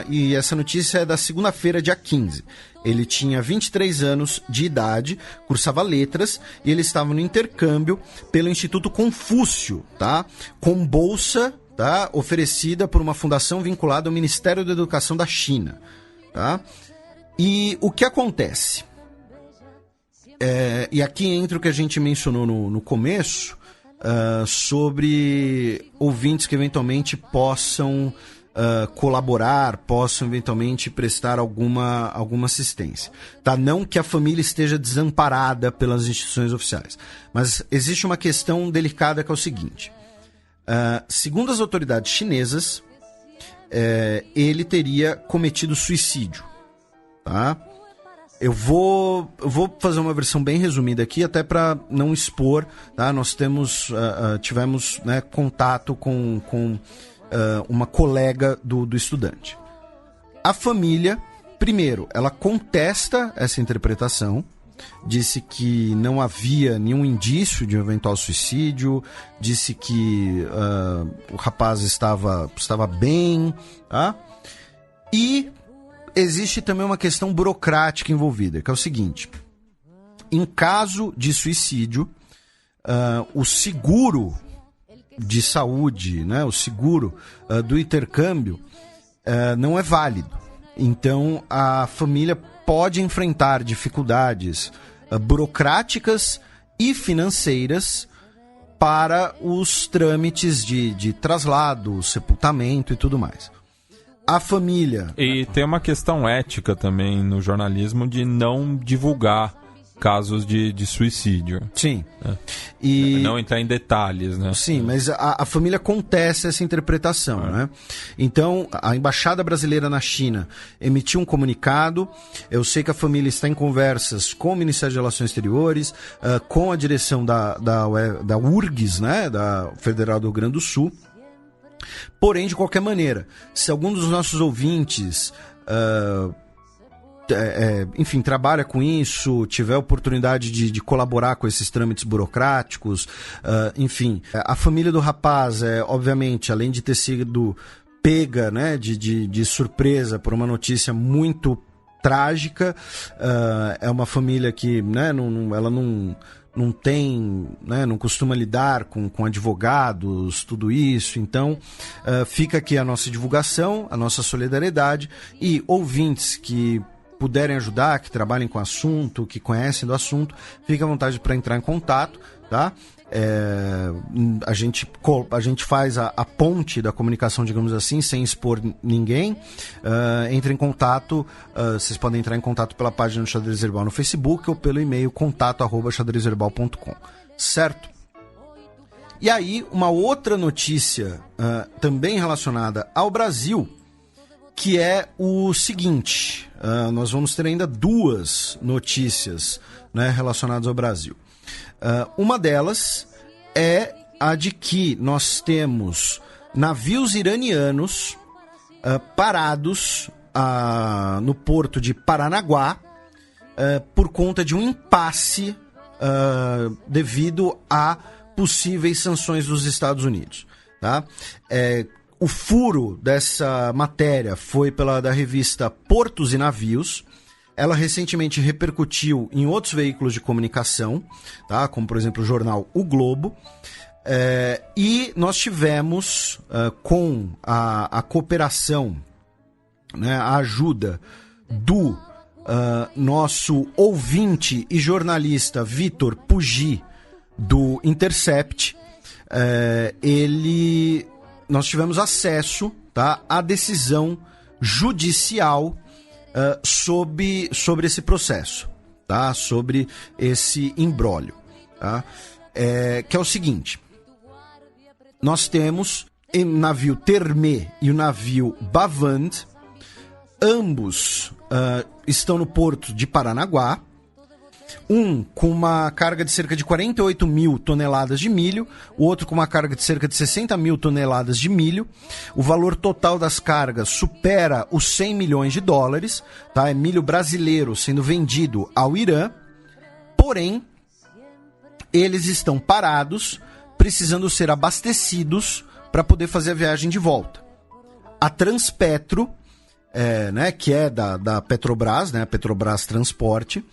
E essa notícia é da segunda-feira, dia 15. Ele tinha 23 anos de idade, cursava letras e ele estava no intercâmbio pelo Instituto Confúcio, tá? Com bolsa, tá? Oferecida por uma fundação vinculada ao Ministério da Educação da China, tá? E o que acontece? E aqui entra o que a gente mencionou no começo, sobre ouvintes que eventualmente possam colaborar, possam eventualmente prestar alguma assistência, tá? Não que a família esteja desamparada pelas instituições oficiais, mas existe uma questão delicada que é o seguinte. Segundo as autoridades chinesas, ele teria cometido suicídio, tá? Eu vou fazer uma versão bem resumida aqui, até para não expor, tá? Nós tivemos, né, contato com uma colega do estudante. A família, primeiro, ela contesta essa interpretação, disse que não havia nenhum indício de um eventual suicídio, disse que o rapaz estava bem, tá? E existe também uma questão burocrática envolvida, que é o seguinte: em caso de suicídio, o seguro de saúde, né, o seguro do intercâmbio não é válido. Então a família pode enfrentar dificuldades burocráticas e financeiras para os trâmites de traslado, sepultamento e tudo mais. a família. E tem uma questão ética também no jornalismo de não divulgar casos de suicídio. Sim. E não entrar em detalhes, né? Sim, mas a família contesta essa interpretação, né? Então, a Embaixada Brasileira na China emitiu um comunicado. Eu sei que a família está em conversas com o Ministério de Relações Exteriores, com a direção da URGS, né? Da Federal do Rio Grande do Sul. Porém, de qualquer maneira, se algum dos nossos ouvintes enfim, trabalha com isso, tiver oportunidade de colaborar com esses trâmites burocráticos, enfim, a família do rapaz, obviamente, além de ter sido pega, né, de surpresa por uma notícia muito trágica, é uma família que, né, ela não tem, né, não costuma lidar com advogados, tudo isso. Então, fica aqui a nossa divulgação, a nossa solidariedade, e ouvintes que puderem ajudar, que trabalhem com o assunto, que conhecem do assunto, fique à vontade para entrar em contato, tá? A gente faz a ponte da comunicação, digamos assim, sem expor ninguém. Entre em contato, vocês podem entrar em contato pela página do Xadrez Herbal no Facebook ou pelo e-mail contato@xadrezherbal.com, certo? E aí, uma outra notícia também relacionada ao Brasil, que é o seguinte, nós vamos ter ainda duas notícias, né, relacionadas ao Brasil. Uma delas é a de que nós temos navios iranianos parados no porto de Paranaguá por conta de um impasse devido a possíveis sanções dos Estados Unidos. Tá? O furo dessa matéria foi da revista Portos e Navios. Ela recentemente repercutiu em outros veículos de comunicação, tá? Como, por exemplo, o jornal O Globo. E nós tivemos, com a cooperação, né, a ajuda do nosso ouvinte e jornalista Vitor Pugi, do Intercept, nós tivemos acesso, tá, à decisão judicial sobre esse processo, tá, sobre esse imbróglio, tá, que é o seguinte: nós temos o navio Termé e o navio Bavand, ambos estão no porto de Paranaguá, um com uma carga de cerca de 48 mil toneladas de milho, o outro com uma carga de cerca de 60 mil toneladas de milho. O valor total das cargas supera os 100 milhões de dólares, tá? É milho brasileiro sendo vendido ao Irã, porém, eles estão parados, precisando ser abastecidos para poder fazer a viagem de volta. A Transpetro, né, que é da Petrobras, né, a Petrobras Transporte,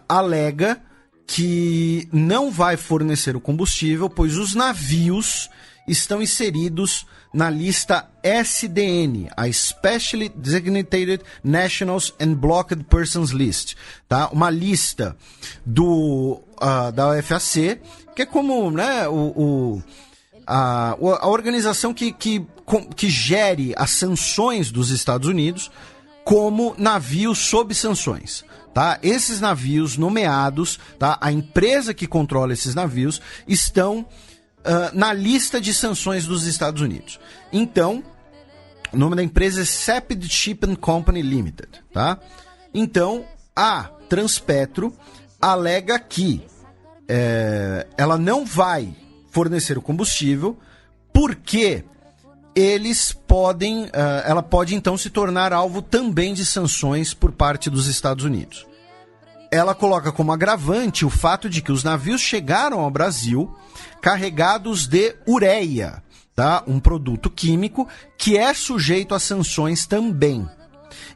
alega que não vai fornecer o combustível, pois os navios estão inseridos na lista SDN, a Specially Designated Nationals and Blocked Persons List, tá? Uma lista da UFAC, que é como, né, a organização que gere as sanções dos Estados Unidos como navios sob sanções. Tá? Esses navios nomeados, tá? A empresa que controla esses navios, estão na lista de sanções dos Estados Unidos. Então, o nome da empresa é Sapid Shipping Company Limited. Tá? Então, a Transpetro alega que ela não vai fornecer o combustível porque ela pode então se tornar alvo também de sanções por parte dos Estados Unidos. Ela coloca como agravante o fato de que os navios chegaram ao Brasil carregados de ureia, tá? Um produto químico que é sujeito a sanções também.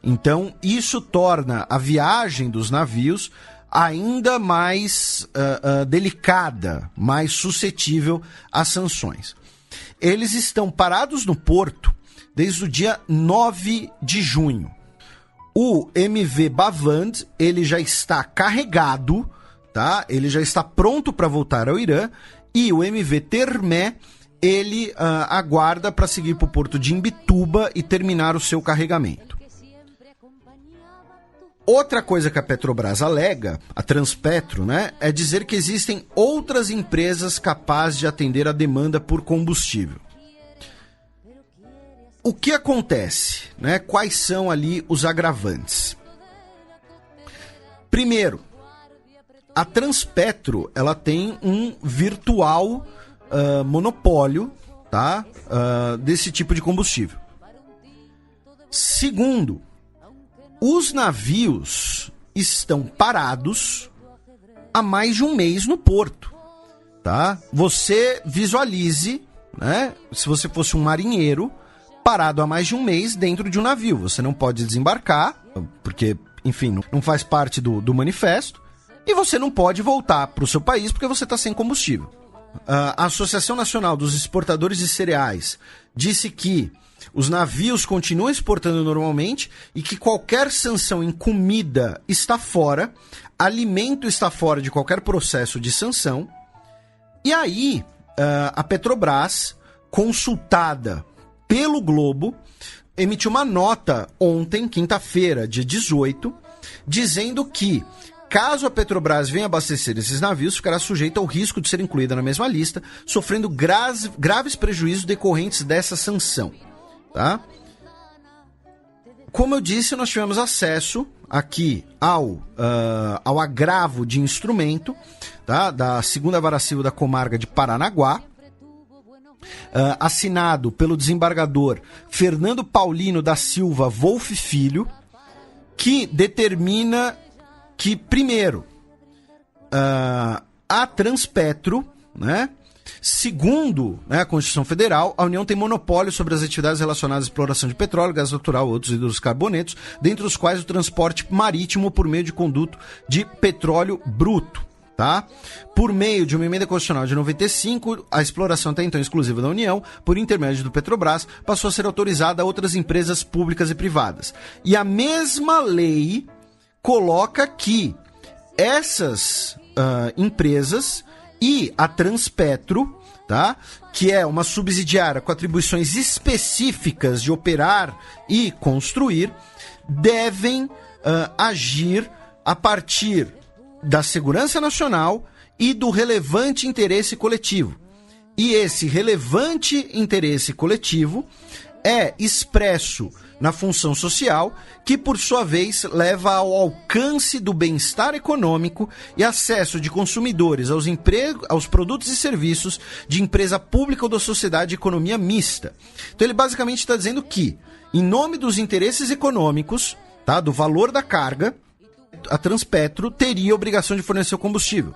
Então, isso torna a viagem dos navios ainda mais delicada, mais suscetível a sanções. Eles estão parados no porto desde o dia 9 de junho. O MV Bavand, ele já está carregado, tá? Ele já está pronto para voltar ao Irã. E o MV Termé, ele aguarda para seguir para o porto de Imbituba e terminar o seu carregamento. Outra coisa que a Petrobras alega, a Transpetro, né, é dizer que existem outras empresas capazes de atender a demanda por combustível. O que acontece, né? Quais são ali os agravantes? Primeiro, a Transpetro, ela tem um virtual monopólio, tá? Desse tipo de combustível. Segundo, os navios estão parados há mais de um mês no porto, tá? Você visualize, né? Se você fosse um marinheiro parado há mais de um mês dentro de um navio, você não pode desembarcar, porque, enfim, não faz parte do manifesto, e você não pode voltar para o seu país porque você está sem combustível. A Associação Nacional dos Exportadores de Cereais disse que os navios continuam exportando normalmente e que qualquer sanção em comida está fora, alimento está fora de qualquer processo de sanção. E aí, a Petrobras, consultada pelo Globo, emitiu uma nota ontem, quinta-feira, dia 18, dizendo que, caso a Petrobras venha abastecer esses navios, ficará sujeita ao risco de ser incluída na mesma lista, sofrendo graves prejuízos decorrentes dessa sanção. Tá? Como eu disse, nós tivemos acesso aqui ao agravo de instrumento, tá? Da 2ª Vara Civil da Comarca de Paranaguá, assinado pelo desembargador Fernando Paulino da Silva Wolff Filho, que determina que, primeiro, a Transpetro, né? Segundo, né, a Constituição Federal, a União tem monopólio sobre as atividades relacionadas à exploração de petróleo, gás natural e outros hidrocarbonetos, dentre os quais o transporte marítimo por meio de conduto de petróleo bruto. Tá? Por meio de uma emenda constitucional de 95, a exploração até então exclusiva da União, por intermédio do Petrobras, passou a ser autorizada a outras empresas públicas e privadas. E a mesma lei coloca que essas empresas e a Transpetro, tá? Que é uma subsidiária com atribuições específicas de operar e construir, devem agir a partir da segurança nacional e do relevante interesse coletivo. E esse relevante interesse coletivo é expresso na função social, que por sua vez leva ao alcance do bem-estar econômico e acesso de consumidores aos produtos e serviços de empresa pública ou da sociedade de economia mista. Então ele basicamente está dizendo que, em nome dos interesses econômicos, tá, do valor da carga, a Transpetro teria a obrigação de fornecer o combustível.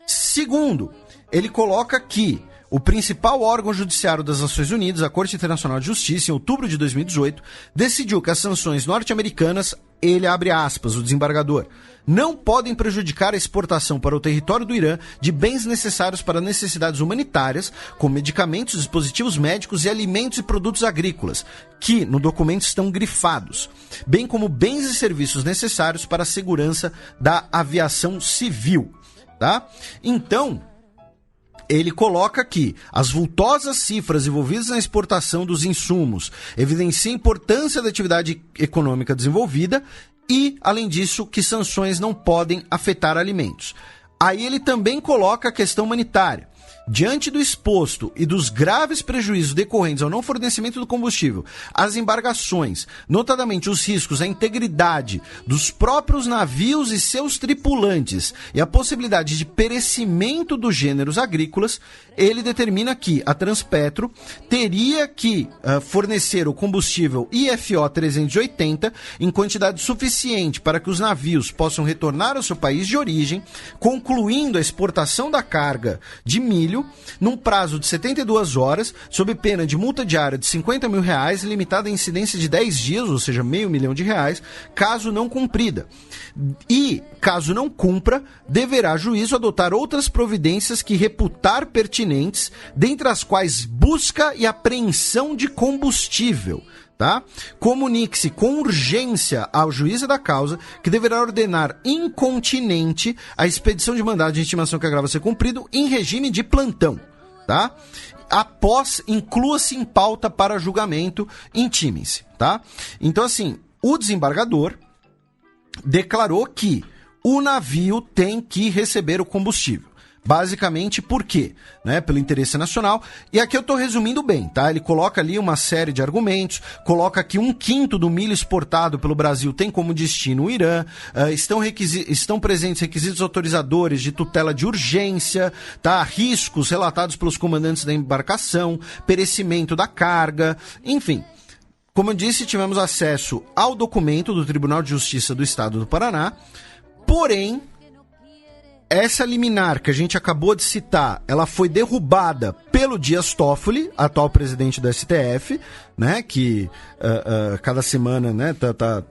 Segundo, ele coloca que o principal órgão judiciário das Nações Unidas, a Corte Internacional de Justiça, em outubro de 2018, decidiu que as sanções norte-americanas, ele abre aspas, o desembargador, não podem prejudicar a exportação para o território do Irã de bens necessários para necessidades humanitárias, como medicamentos, dispositivos médicos e alimentos e produtos agrícolas, que no documento estão grifados, bem como bens e serviços necessários para a segurança da aviação civil. Tá? Então, ele coloca que as vultosas cifras envolvidas na exportação dos insumos evidenciam a importância da atividade econômica desenvolvida e, além disso, que sanções não podem afetar alimentos. Aí ele também coloca a questão humanitária. Diante do exposto e dos graves prejuízos decorrentes ao não fornecimento do combustível, as embarcações, notadamente os riscos à integridade dos próprios navios e seus tripulantes e a possibilidade de perecimento dos gêneros agrícolas, ele determina que a Transpetro teria que fornecer o combustível IFO 380 em quantidade suficiente para que os navios possam retornar ao seu país de origem, concluindo a exportação da carga de milho num prazo de 72 horas, sob pena de multa diária de R$50 mil, limitada a incidência de 10 dias, ou seja, R$500 mil, caso não cumprida. E, caso não cumpra, deverá juízo adotar outras providências que reputar pertinentes, dentre as quais busca e apreensão de combustível. Tá? Comunique-se com urgência ao juiz da causa, que deverá ordenar incontinente a expedição de mandado de intimação que agrava ser cumprido em regime de plantão. Tá? após, inclua-se em pauta para julgamento, intime-se, tá? Então, assim, o desembargador declarou que o navio tem que receber o combustível. Basicamente, por quê? Né? Pelo interesse nacional. E aqui eu estou resumindo bem, tá? Ele coloca ali uma série de argumentos, coloca que 1/5 do milho exportado pelo Brasil tem como destino o Irã, estão presentes requisitos autorizadores de tutela de urgência, tá? Riscos relatados pelos comandantes da embarcação, perecimento da carga, enfim. Como eu disse, tivemos acesso ao documento do Tribunal de Justiça do Estado do Paraná, porém, essa liminar que a gente acabou de citar, ela foi derrubada pelo Dias Toffoli, atual presidente do STF, né, que cada semana, né,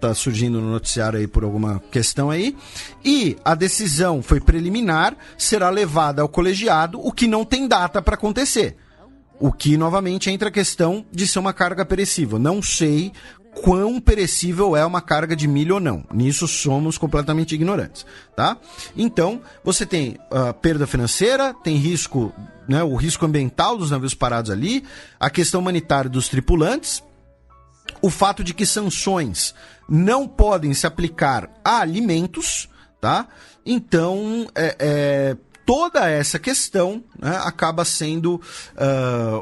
tá surgindo no noticiário aí por alguma questão aí, e a decisão foi preliminar, será levada ao colegiado, o que não tem data para acontecer. O que, novamente, entra a questão de ser uma carga perecível. Não sei quão perecível é uma carga de milho ou não. Nisso somos completamente ignorantes, tá? Então, você tem perda financeira, tem risco, né, o risco ambiental dos navios parados ali, a questão humanitária dos tripulantes, o fato de que sanções não podem se aplicar a alimentos, tá? Então, toda essa questão, né, acaba sendo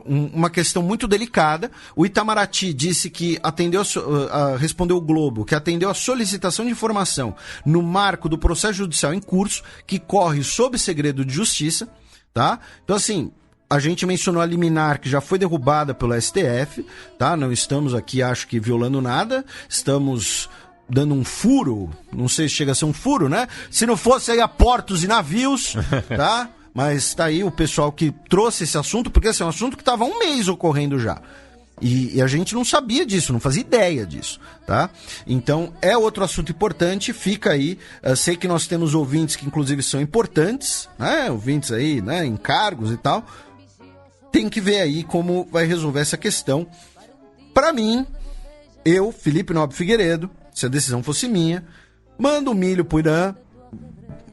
uma questão muito delicada. O Itamaraty disse que respondeu o Globo, que atendeu a solicitação de informação no marco do processo judicial em curso, que corre sob segredo de justiça, tá? Então, assim, a gente mencionou a liminar que já foi derrubada pelo STF, tá? Não estamos aqui, acho que, violando nada, estamos dando um furo, não sei se chega a ser um furo, né? Se não fosse aí a portos e navios, tá? Mas tá aí o pessoal que trouxe esse assunto, porque esse é um assunto que estava há um mês ocorrendo já. E a gente não sabia disso, não fazia ideia disso, tá? Então, é outro assunto importante, fica aí. Sei que nós temos ouvintes que, inclusive, são importantes, né? Ouvintes aí, né? Em cargos e tal. Tem que ver aí como vai resolver essa questão. Para mim, eu, Felipe Nobre Figueiredo, se a decisão fosse minha, manda o milho pro Irã,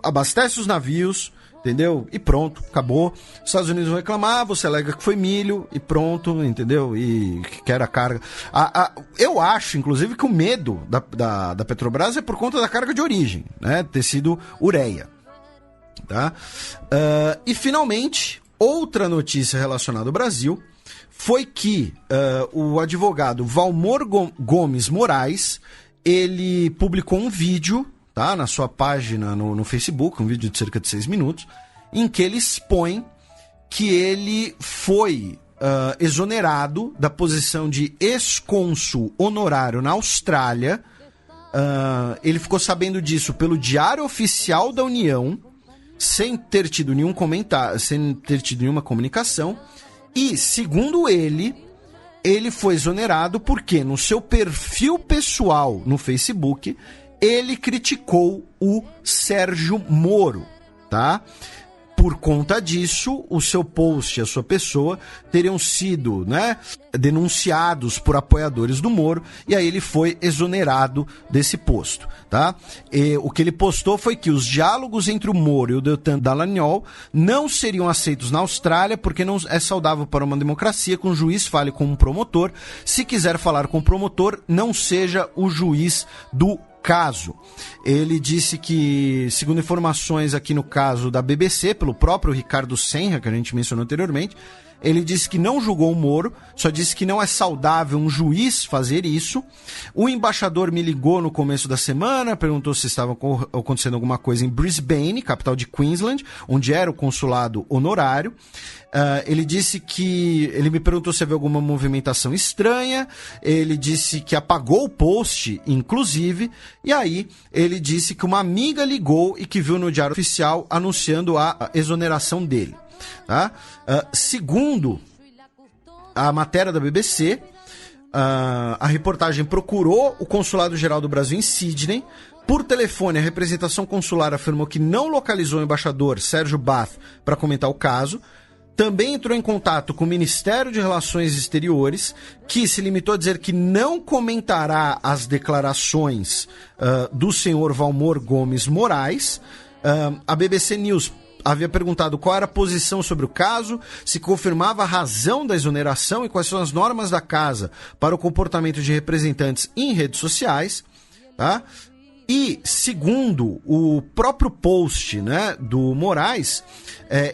abastece os navios, entendeu? E pronto, acabou. Os Estados Unidos vão reclamar, você alega que foi milho e pronto, entendeu? E quer a carga. Eu acho, inclusive, que o medo da Petrobras é por conta da carga de origem, né? Ter sido ureia, tá? E, finalmente, outra notícia relacionada ao Brasil foi que o advogado Valmor Gomes Moraes, ele publicou um vídeo, tá, na sua página no Facebook, um vídeo de cerca de 6 minutos, em que ele expõe que ele foi exonerado da posição de ex-cônsul honorário na Austrália. Ele ficou sabendo disso pelo Diário Oficial da União, sem ter tido nenhum comentário, sem ter tido nenhuma comunicação. E, segundo ele foi exonerado porque no seu perfil pessoal no Facebook, ele criticou o Sérgio Moro, tá? Por conta disso, o seu post e a sua pessoa teriam sido, né, denunciados por apoiadores do Moro, e aí ele foi exonerado desse posto, tá? E o que ele postou foi que os diálogos entre o Moro e o Deltan Dallagnol não seriam aceitos na Austrália porque não é saudável para uma democracia que um juiz fale com um promotor. Se quiser falar com o promotor, não seja o juiz do caso. Ele disse que, segundo informações aqui no caso da BBC, pelo próprio Ricardo Senra, que a gente mencionou anteriormente, ele disse que não julgou o Moro, só disse que não é saudável um juiz fazer isso. O embaixador me ligou no começo da semana, perguntou se estava acontecendo alguma coisa em Brisbane, capital de Queensland, onde era o consulado honorário. Ele disse que... Ele me perguntou se havia alguma movimentação estranha. Ele disse que apagou o post, inclusive. E aí, ele disse que uma amiga ligou e que viu no Diário Oficial anunciando a exoneração dele. Tá? Segundo a matéria da BBC, a reportagem procurou o Consulado-Geral do Brasil em Sydney. Por telefone, a representação consular afirmou que não localizou o embaixador Sérgio Bath para comentar o caso. Também entrou em contato com o Ministério de Relações Exteriores, que se limitou a dizer que não comentará as declarações do senhor Valmor Gomes Moraes. A BBC News havia perguntado qual era a posição sobre o caso, se confirmava a razão da exoneração e quais são as normas da casa para o comportamento de representantes em redes sociais, tá? E, segundo o próprio post, né, do Moraes,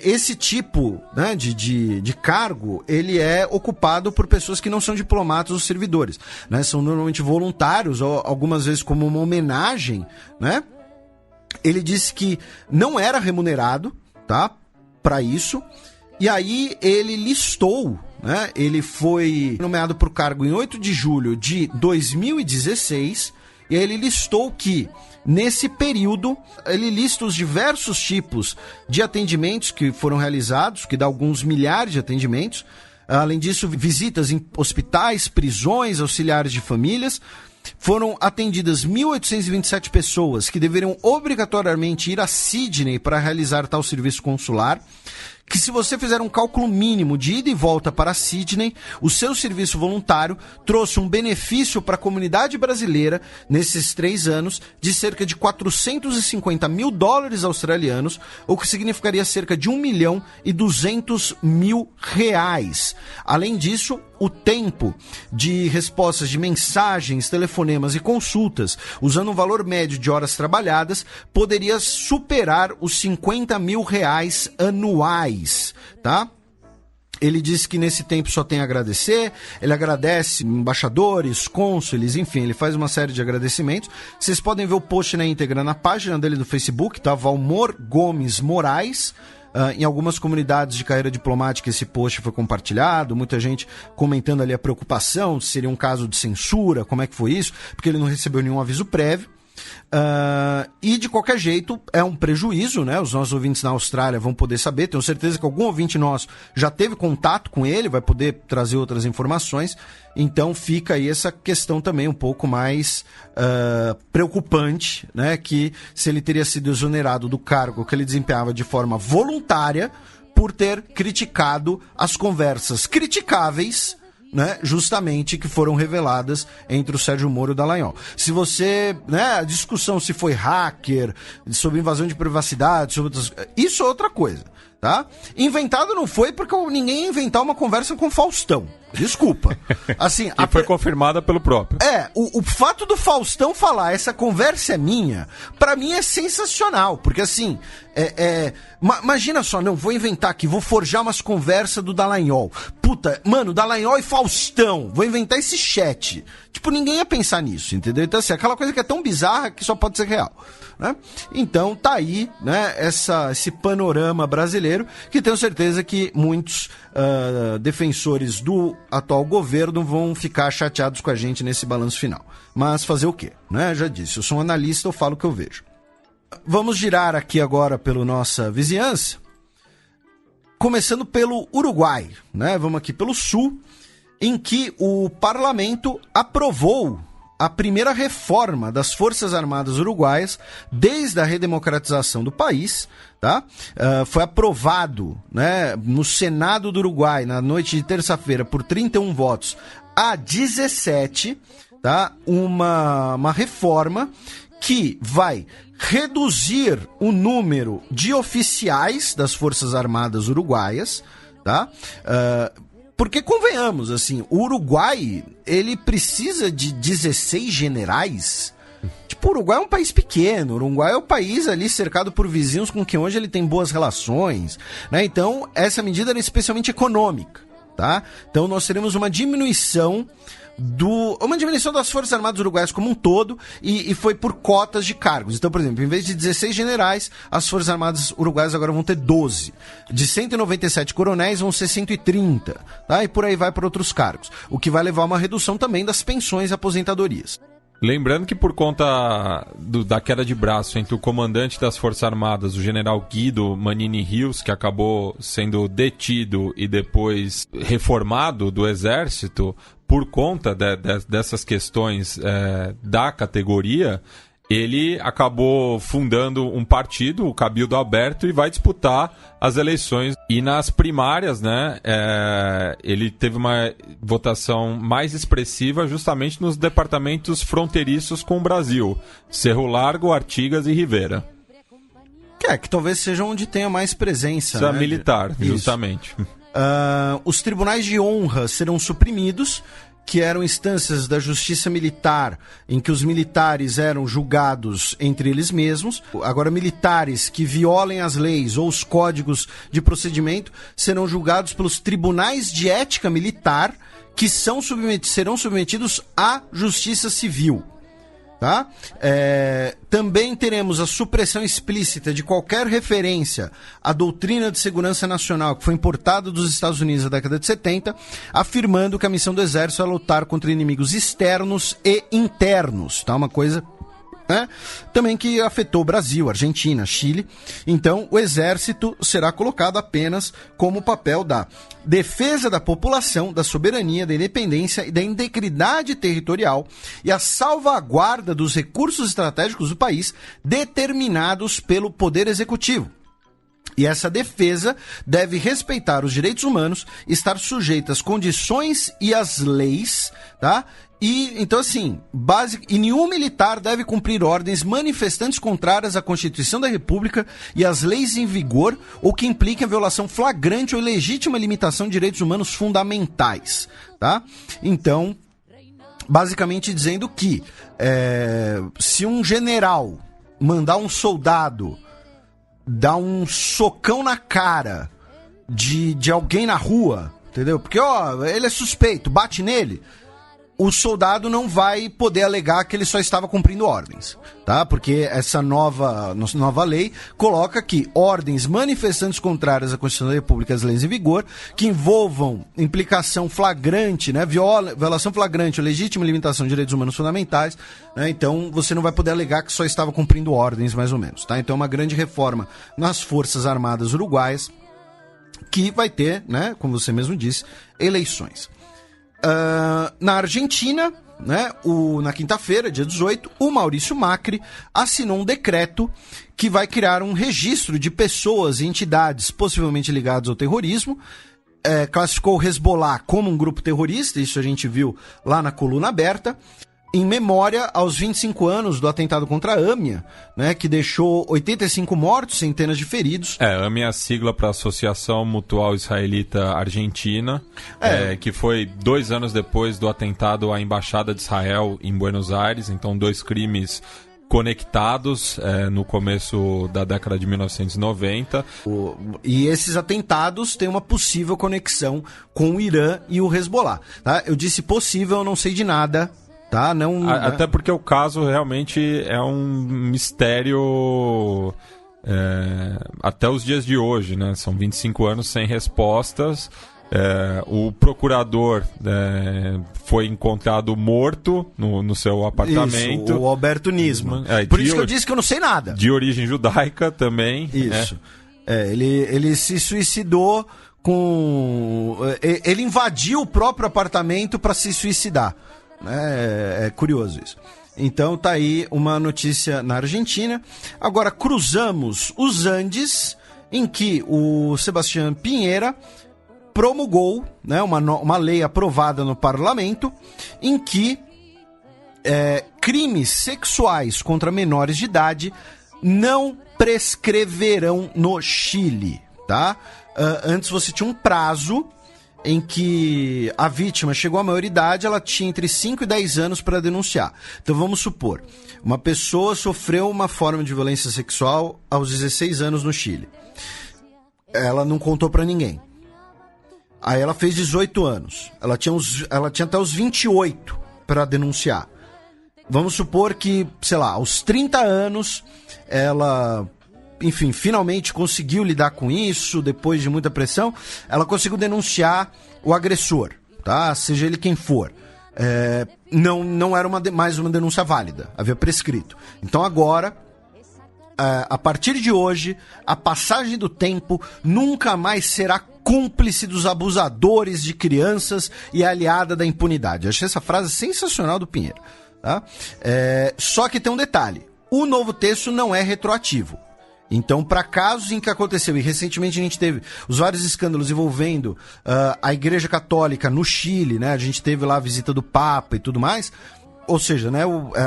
esse tipo, né, de cargo, ele é ocupado por pessoas que não são diplomatas ou servidores, né? São normalmente voluntários, ou algumas vezes como uma homenagem, né? Ele disse que não era remunerado, tá, para isso, e aí ele listou, né, ele foi nomeado para o cargo em 8 de julho de 2016, e aí ele listou que, nesse período, ele lista os diversos tipos de atendimentos que foram realizados, que dá alguns milhares de atendimentos. Além disso, visitas em hospitais, prisões, auxiliares de famílias. Foram atendidas 1.827 pessoas que deveriam obrigatoriamente ir a Sydney para realizar tal serviço consular. Que se você fizer um cálculo mínimo de ida e volta para Sydney, o seu serviço voluntário trouxe um benefício para a comunidade brasileira nesses 3 anos de cerca de 450 mil dólares australianos, o que significaria cerca de 1.200.000 reais. Além disso, o tempo de respostas de mensagens, telefonemas e consultas, usando um valor médio de horas trabalhadas, poderia superar os 50 mil reais anuais, tá? Ele disse que nesse tempo só tem a agradecer, ele agradece embaixadores, cônsules, enfim, ele faz uma série de agradecimentos. Vocês podem ver o post na íntegra na página dele do Facebook, tá? Valmor Gomes Moraes. Em algumas comunidades de carreira diplomática esse post foi compartilhado, muita gente comentando ali a preocupação, se seria um caso de censura, como é que foi isso, porque ele não recebeu nenhum aviso prévio. E de qualquer jeito é um prejuízo, né? Os nossos ouvintes na Austrália vão poder saber. Tenho certeza que algum ouvinte nosso já teve contato com ele, vai poder trazer outras informações. Então fica aí essa questão também um pouco mais preocupante, né? Que se ele teria sido exonerado do cargo que ele desempenhava de forma voluntária por ter criticado as conversas criticáveis, né, justamente que foram reveladas entre o Sérgio Moro e o Dallagnol. Se você, né, a discussão se foi hacker, sobre invasão de privacidade, sobre outras, isso é outra coisa, tá? Inventado não foi porque ninguém ia inventar uma conversa com o Faustão. Desculpa. Assim, e foi confirmada pelo próprio. O fato do Faustão falar essa conversa é minha, pra mim é sensacional, porque assim, imagina só, não, vou inventar aqui, vou forjar umas conversas do Dallagnol. Puta, mano, Dallagnol e Faustão, vou inventar esse chat. Tipo, ninguém ia pensar nisso, entendeu? Então assim, aquela coisa que é tão bizarra que só pode ser real, né? Então tá aí, né, esse panorama brasileiro, que tenho certeza que muitos defensores do atual governo vão ficar chateados com a gente nesse balanço final. Mas fazer o quê? Né? Já disse, eu sou um analista, eu falo o que eu vejo. Vamos girar aqui agora pela nossa vizinhança, começando pelo Uruguai, né? Vamos aqui pelo sul, em que o parlamento aprovou a primeira reforma das Forças Armadas Uruguaias desde a redemocratização do país, tá? Foi aprovado, né, no Senado do Uruguai, na noite de terça-feira, por 31 votos a 17, tá? Uma reforma que vai reduzir o número de oficiais das Forças Armadas Uruguaias, tá? Porque, convenhamos, assim, o Uruguai, ele precisa de 16 generais. Tipo, o Uruguai é um país pequeno, o Uruguai é um país ali cercado por vizinhos com quem hoje ele tem boas relações, né? Então, essa medida era especialmente econômica, tá? Então, nós teremos uma diminuição das Forças Armadas Uruguaias como um todo, e foi por cotas de cargos. Então, por exemplo, em vez de 16 generais, as Forças Armadas Uruguaias agora vão ter 12. De 197 coronéis vão ser 130, tá? E por aí vai para outros cargos. O que vai levar a uma redução também das pensões e aposentadorias. Lembrando que por conta da queda de braço entre o comandante das Forças Armadas, o general Guido Manini Rios, que acabou sendo detido e depois reformado do Exército, por conta dessas questões da categoria, ele acabou fundando um partido, o Cabildo Aberto, e vai disputar as eleições. E nas primárias, né, ele teve uma votação mais expressiva justamente nos departamentos fronteiriços com o Brasil, Cerro Largo, Artigas e Rivera. Que talvez seja onde tenha mais presença. Isso é né? militar, Isso. justamente. Os tribunais de honra serão suprimidos, que eram instâncias da justiça militar, em que os militares eram julgados entre eles mesmos. Agora, militares que violem as leis ou os códigos de procedimento serão julgados pelos tribunais de ética militar, que serão submetidos à justiça civil. Tá? Também teremos a supressão explícita de qualquer referência à doutrina de segurança nacional que foi importada dos Estados Unidos na década de 70, afirmando que a missão do Exército é lutar contra inimigos externos e internos. Tá? Uma coisa também que afetou o Brasil, Argentina, Chile. Então, o Exército será colocado apenas como papel da defesa da população, da soberania, da independência e da integridade territorial e a salvaguarda dos recursos estratégicos do país determinados pelo Poder Executivo. E essa defesa deve respeitar os direitos humanos, estar sujeita às condições e às leis, tá? E, então, assim, e nenhum militar deve cumprir ordens manifestantes contrárias à Constituição da República e às leis em vigor ou que impliquem a violação flagrante ou ilegítima limitação de direitos humanos fundamentais, tá? Então, basicamente dizendo que se um general mandar um soldado dar um socão na cara de alguém na rua, entendeu? Porque, ele é suspeito, bate nele, o soldado não vai poder alegar que ele só estava cumprindo ordens, tá? Porque essa nova lei coloca que ordens manifestantes contrárias à Constituição da República e às leis em vigor, que envolvam implicação flagrante, né? Violação flagrante ou legítima limitação de direitos humanos fundamentais, né? Então você não vai poder alegar que só estava cumprindo ordens, mais ou menos, tá? Então é uma grande reforma nas Forças Armadas Uruguaias, que vai ter, né, como você mesmo disse, eleições. Na Argentina, né, na quinta-feira, dia 18, o Maurício Macri assinou um decreto que vai criar um registro de pessoas e entidades possivelmente ligadas ao terrorismo. Classificou o Hezbollah como um grupo terrorista, isso a gente viu lá na coluna aberta, em memória aos 25 anos do atentado contra a AMIA, né, que deixou 85 mortos, centenas de feridos. AMIA é a sigla para a Associação Mutual Israelita Argentina, que foi 2 anos depois do atentado à Embaixada de Israel em Buenos Aires, então 2 crimes conectados no começo da década de 1990. E esses atentados têm uma possível conexão com o Irã e o Hezbollah. Tá? Eu disse possível, eu não sei de nada. Tá? Não, até porque o caso realmente é um mistério até os dias de hoje, né? São 25 anos sem respostas. O procurador foi encontrado morto no seu apartamento. Isso, o Alberto Nisman. Por isso que eu disse que eu não sei nada. De origem judaica também. Isso. Ele se suicidou ele invadiu o próprio apartamento para se suicidar. É curioso isso. Então tá aí uma notícia na Argentina. Agora cruzamos os Andes, em que o Sebastián Pinheira promulgou, né, uma lei aprovada no parlamento, em que crimes sexuais contra menores de idade não prescreverão no Chile, tá? Antes você tinha um prazo em que a vítima chegou à maioridade, ela tinha entre 5 e 10 anos para denunciar. Então vamos supor, uma pessoa sofreu uma forma de violência sexual aos 16 anos no Chile. Ela não contou para ninguém. Aí ela fez 18 anos. Ela tinha até os 28 para denunciar. Vamos supor que, sei lá, aos 30 anos, ela, enfim, finalmente conseguiu lidar com isso, depois de muita pressão, ela conseguiu denunciar o agressor, tá? Seja ele quem for. Não era mais uma denúncia válida, havia prescrito. Então agora, a partir de hoje, a passagem do tempo nunca mais será cúmplice dos abusadores de crianças e aliada da impunidade. Eu achei essa frase sensacional do Pinheiro. Tá? Só que tem um detalhe, o novo texto não é retroativo. Então, para casos em que aconteceu, e recentemente a gente teve os vários escândalos envolvendo a Igreja Católica no Chile, né? A gente teve lá a visita do Papa e tudo mais, ou seja, né,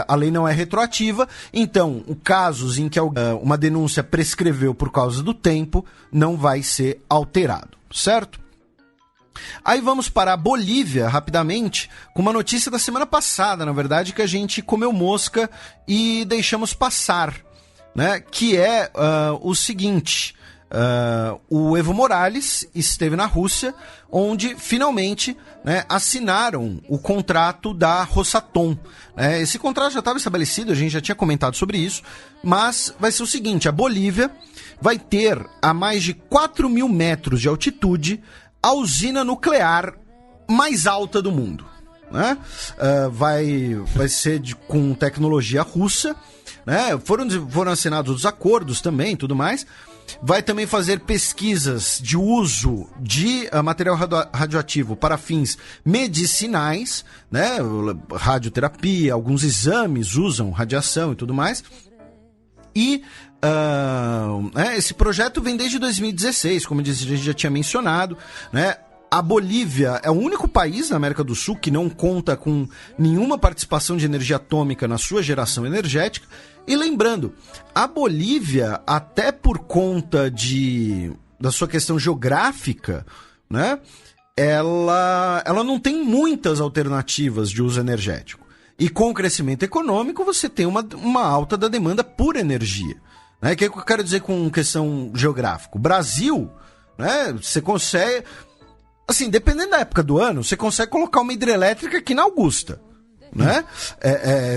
a lei não é retroativa, então, casos em que uma denúncia prescreveu por causa do tempo, não vai ser alterado, certo? Aí vamos para a Bolívia, rapidamente, com uma notícia da semana passada, na verdade, que a gente comeu mosca e deixamos passar, né? Que é o seguinte, o Evo Morales esteve na Rússia, onde finalmente, né, assinaram o contrato da Rosatom. Esse contrato já estava estabelecido, a gente já tinha comentado sobre isso, mas vai ser o seguinte, a Bolívia vai ter a mais de 4.000 metros de altitude a usina nuclear mais alta do mundo, né? Vai ser com tecnologia russa, né? Foram assinados os acordos também, tudo mais. Vai também fazer pesquisas de uso de material radioativo para fins medicinais, né? Radioterapia, alguns exames usam radiação e tudo mais. E esse projeto vem desde 2016, como a gente já tinha mencionado, né? A Bolívia é o único país na América do Sul que não conta com nenhuma participação de energia atômica na sua geração energética. E lembrando, a Bolívia, até por conta da sua questão geográfica, né? Ela não tem muitas alternativas de uso energético. E com o crescimento econômico, você tem uma alta da demanda por energia. O que eu quero dizer com questão geográfica? O Brasil, né, você consegue... Assim, dependendo da época do ano, você consegue colocar uma hidrelétrica aqui na Augusta, né?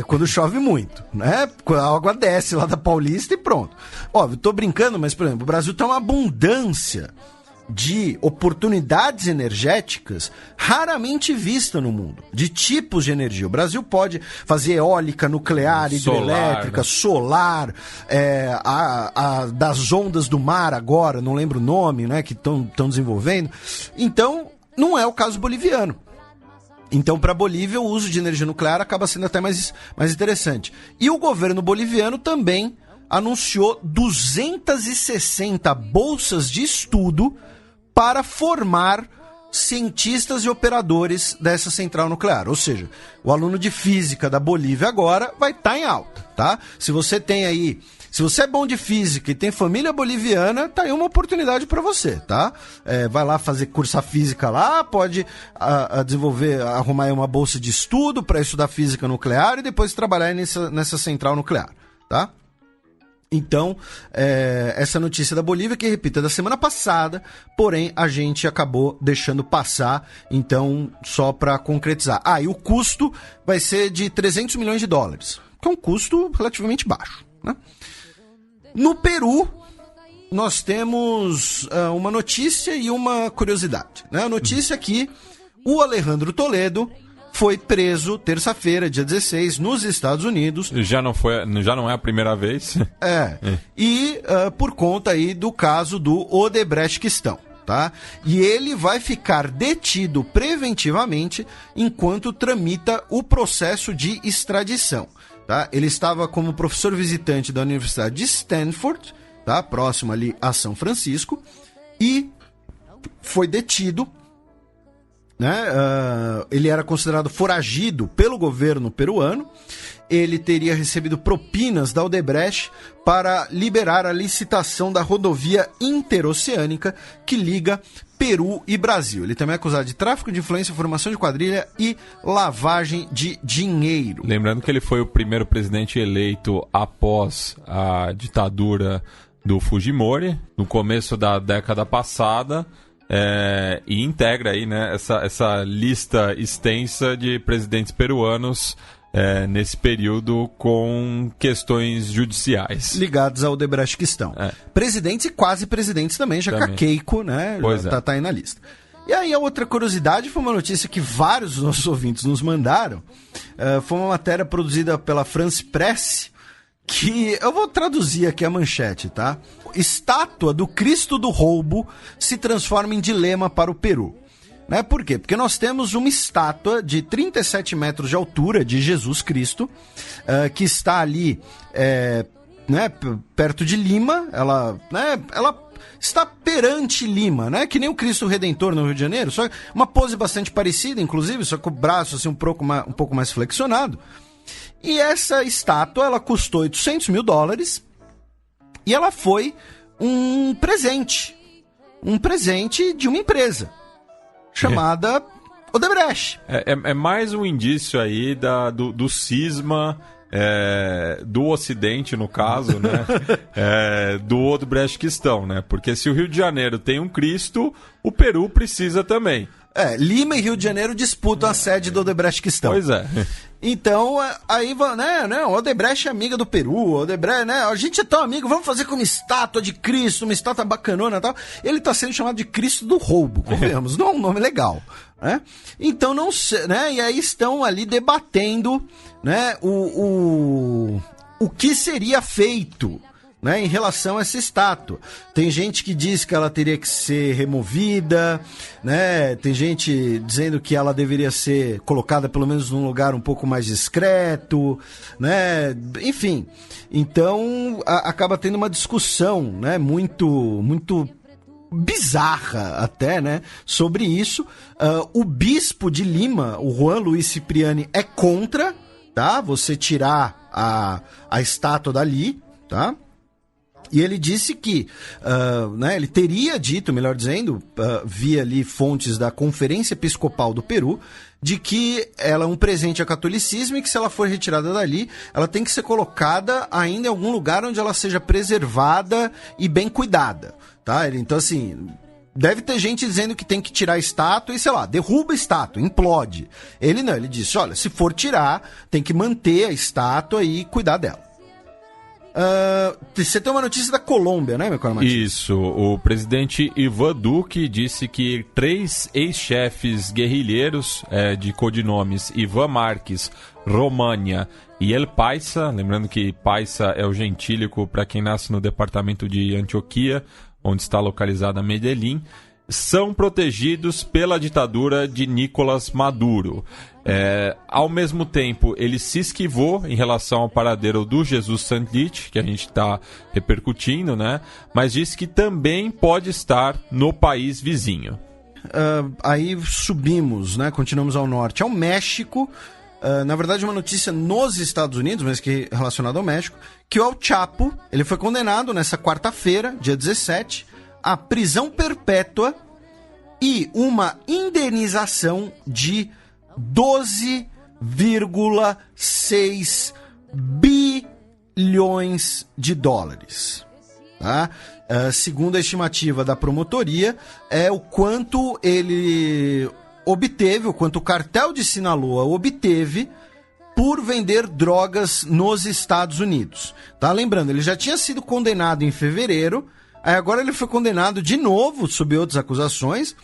Quando chove muito, né? Quando a água desce lá da Paulista e pronto. Óbvio, tô brincando, mas, por exemplo, o Brasil tem uma abundância de oportunidades energéticas raramente vista no mundo, de tipos de energia. O Brasil pode fazer eólica, nuclear, hidrelétrica, solar, das ondas do mar agora, não lembro o nome, né, que estão desenvolvendo. Então, não é o caso boliviano. Então, para a Bolívia, o uso de energia nuclear acaba sendo até mais interessante. E o governo boliviano também anunciou 260 bolsas de estudo para formar cientistas e operadores dessa central nuclear. Ou seja, o aluno de física da Bolívia agora vai estar em alta, tá? Se você é bom de física e tem família boliviana, tá aí uma oportunidade para você, tá? Vai lá cursar física lá, pode arrumar aí uma bolsa de estudo para estudar física nuclear e depois trabalhar nessa central nuclear, tá? Então, essa notícia da Bolívia, que, repito, é da semana passada, porém a gente acabou deixando passar, então, só para concretizar. E o custo vai ser de $300 milhões, que é um custo relativamente baixo, né? No Peru, nós temos uma notícia e uma curiosidade, né? A notícia é que o Alejandro Toledo foi preso terça-feira, dia 16, nos Estados Unidos. Já não é a primeira vez. E por conta aí do caso do Odebrechtquistão, tá? E ele vai ficar detido preventivamente enquanto tramita o processo de extradição, tá? Ele estava como professor visitante da Universidade de Stanford, tá? Próximo ali a São Francisco, e foi detido, né? Ele era considerado foragido pelo governo peruano. Ele teria recebido propinas da Odebrecht para liberar a licitação da rodovia interoceânica que liga Peru e Brasil. Ele também é acusado de tráfico de influência, formação de quadrilha e lavagem de dinheiro. Lembrando que ele foi o primeiro presidente eleito após a ditadura do Fujimori, no começo da década passada. E integra aí, né, essa lista extensa de presidentes peruanos nesse período com questões judiciais ligados ao Odebrechtquistão. Presidentes e quase presidentes também, já que a Keiko, né, tá aí na lista. E aí a outra curiosidade foi uma notícia que vários dos nossos ouvintes nos mandaram. Foi uma matéria produzida pela France Press, que eu vou traduzir aqui a manchete, tá? Estátua do Cristo do Roubo se transforma em dilema para o Peru. Né? Por quê? Porque nós temos uma estátua de 37 metros de altura de Jesus Cristo, que está ali né, perto de Lima. Ela está perante Lima, né? Que nem o Cristo Redentor no Rio de Janeiro, só uma pose bastante parecida, inclusive, só com o braço assim, um pouco mais flexionado. E essa estátua, ela custou $800 mil e ela foi um presente de uma empresa chamada Odebrecht. É mais um indício aí do cisma do Ocidente, no caso, né? Do Odebrechtquistão, né? Porque se o Rio de Janeiro tem um Cristo, o Peru precisa também. Lima e Rio de Janeiro disputam a sede do Odebrechtquistão. Pois é. Então, aí, né, o Odebrecht é amiga do Peru, o Odebrecht, né, a gente é tão amigo, vamos fazer com uma estátua de Cristo, uma estátua bacanona e tal. Ele tá sendo chamado de Cristo do Roubo, convenhamos, não é um nome legal, né? Então, não sei, né, e aí estão ali debatendo, né, o que seria feito, né, em relação a essa estátua. Tem gente que diz que ela teria que ser removida, né? Tem gente dizendo que ela deveria ser colocada pelo menos num lugar um pouco mais discreto, né? Enfim, então acaba tendo uma discussão, né, muito bizarra até, né, sobre isso. O bispo de Lima, o Juan Luiz Cipriani, é contra, tá? Você tirar a estátua dali, tá? E ele disse que, né, ele teria dito, melhor dizendo, via ali fontes da Conferência Episcopal do Peru, de que ela é um presente ao catolicismo e que se ela for retirada dali, ela tem que ser colocada ainda em algum lugar onde ela seja preservada e bem cuidada, tá? Então, assim, deve ter gente dizendo que tem que tirar a estátua e, sei lá, derruba a estátua, implode. Ele não, ele disse, olha, se for tirar, tem que manter a estátua e cuidar dela. Você tem uma notícia da Colômbia, né, meu caro Matias? Isso, o presidente Ivan Duque disse que 3 ex-chefes guerrilheiros de codinomes Ivan Marques, România e El Paisa, lembrando que Paisa é o gentílico para quem nasce no departamento de Antioquia, onde está localizada Medellín, são protegidos pela ditadura de Nicolás Maduro. Ao mesmo tempo, ele se esquivou em relação ao paradeiro do Jesus Sanlich, que a gente está repercutindo, né? Mas disse que também pode estar no país vizinho. Aí subimos, né? Continuamos ao norte, ao México. Na verdade, uma notícia nos Estados Unidos, mas que é relacionada ao México, que o El Chapo, ele foi condenado nessa quarta-feira, dia 17, à prisão perpétua e uma indenização de $12,6 bilhões. Tá? Segundo a estimativa da promotoria, é o quanto ele obteve, o quanto o cartel de Sinaloa obteve por vender drogas nos Estados Unidos. Tá? Lembrando, ele já tinha sido condenado em fevereiro. Aí agora ele foi condenado de novo sob outras acusações.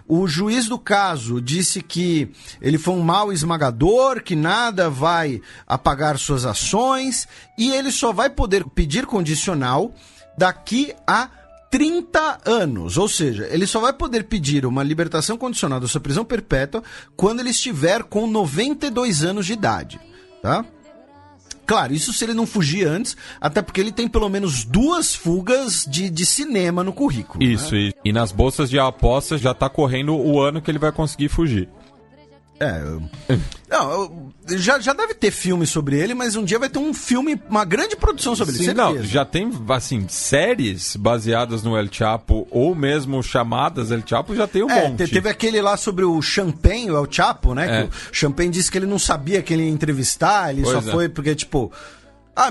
O juiz do caso disse que ele foi um mau esmagador, que nada vai apagar suas ações e ele só vai poder pedir condicional daqui a 30 anos. Ou seja, ele só vai poder pedir uma libertação condicional da sua prisão perpétua quando ele estiver com 92 anos de idade, tá? Claro, isso se ele não fugir antes, até porque ele tem pelo menos 2 fugas de cinema no currículo. Isso, né? E nas bolsas de apostas já tá correndo o ano que ele vai conseguir fugir. Não, já deve ter filme sobre ele, mas um dia vai ter um filme, uma grande produção sobre ele. Sim, não, já tem, assim, séries baseadas no El Chapo, ou mesmo chamadas El Chapo, já tem um monte. Teve aquele lá sobre o Champagne, o El Chapo, né? Que o Champagne disse que ele não sabia que ele ia entrevistar, ele só foi porque, tipo...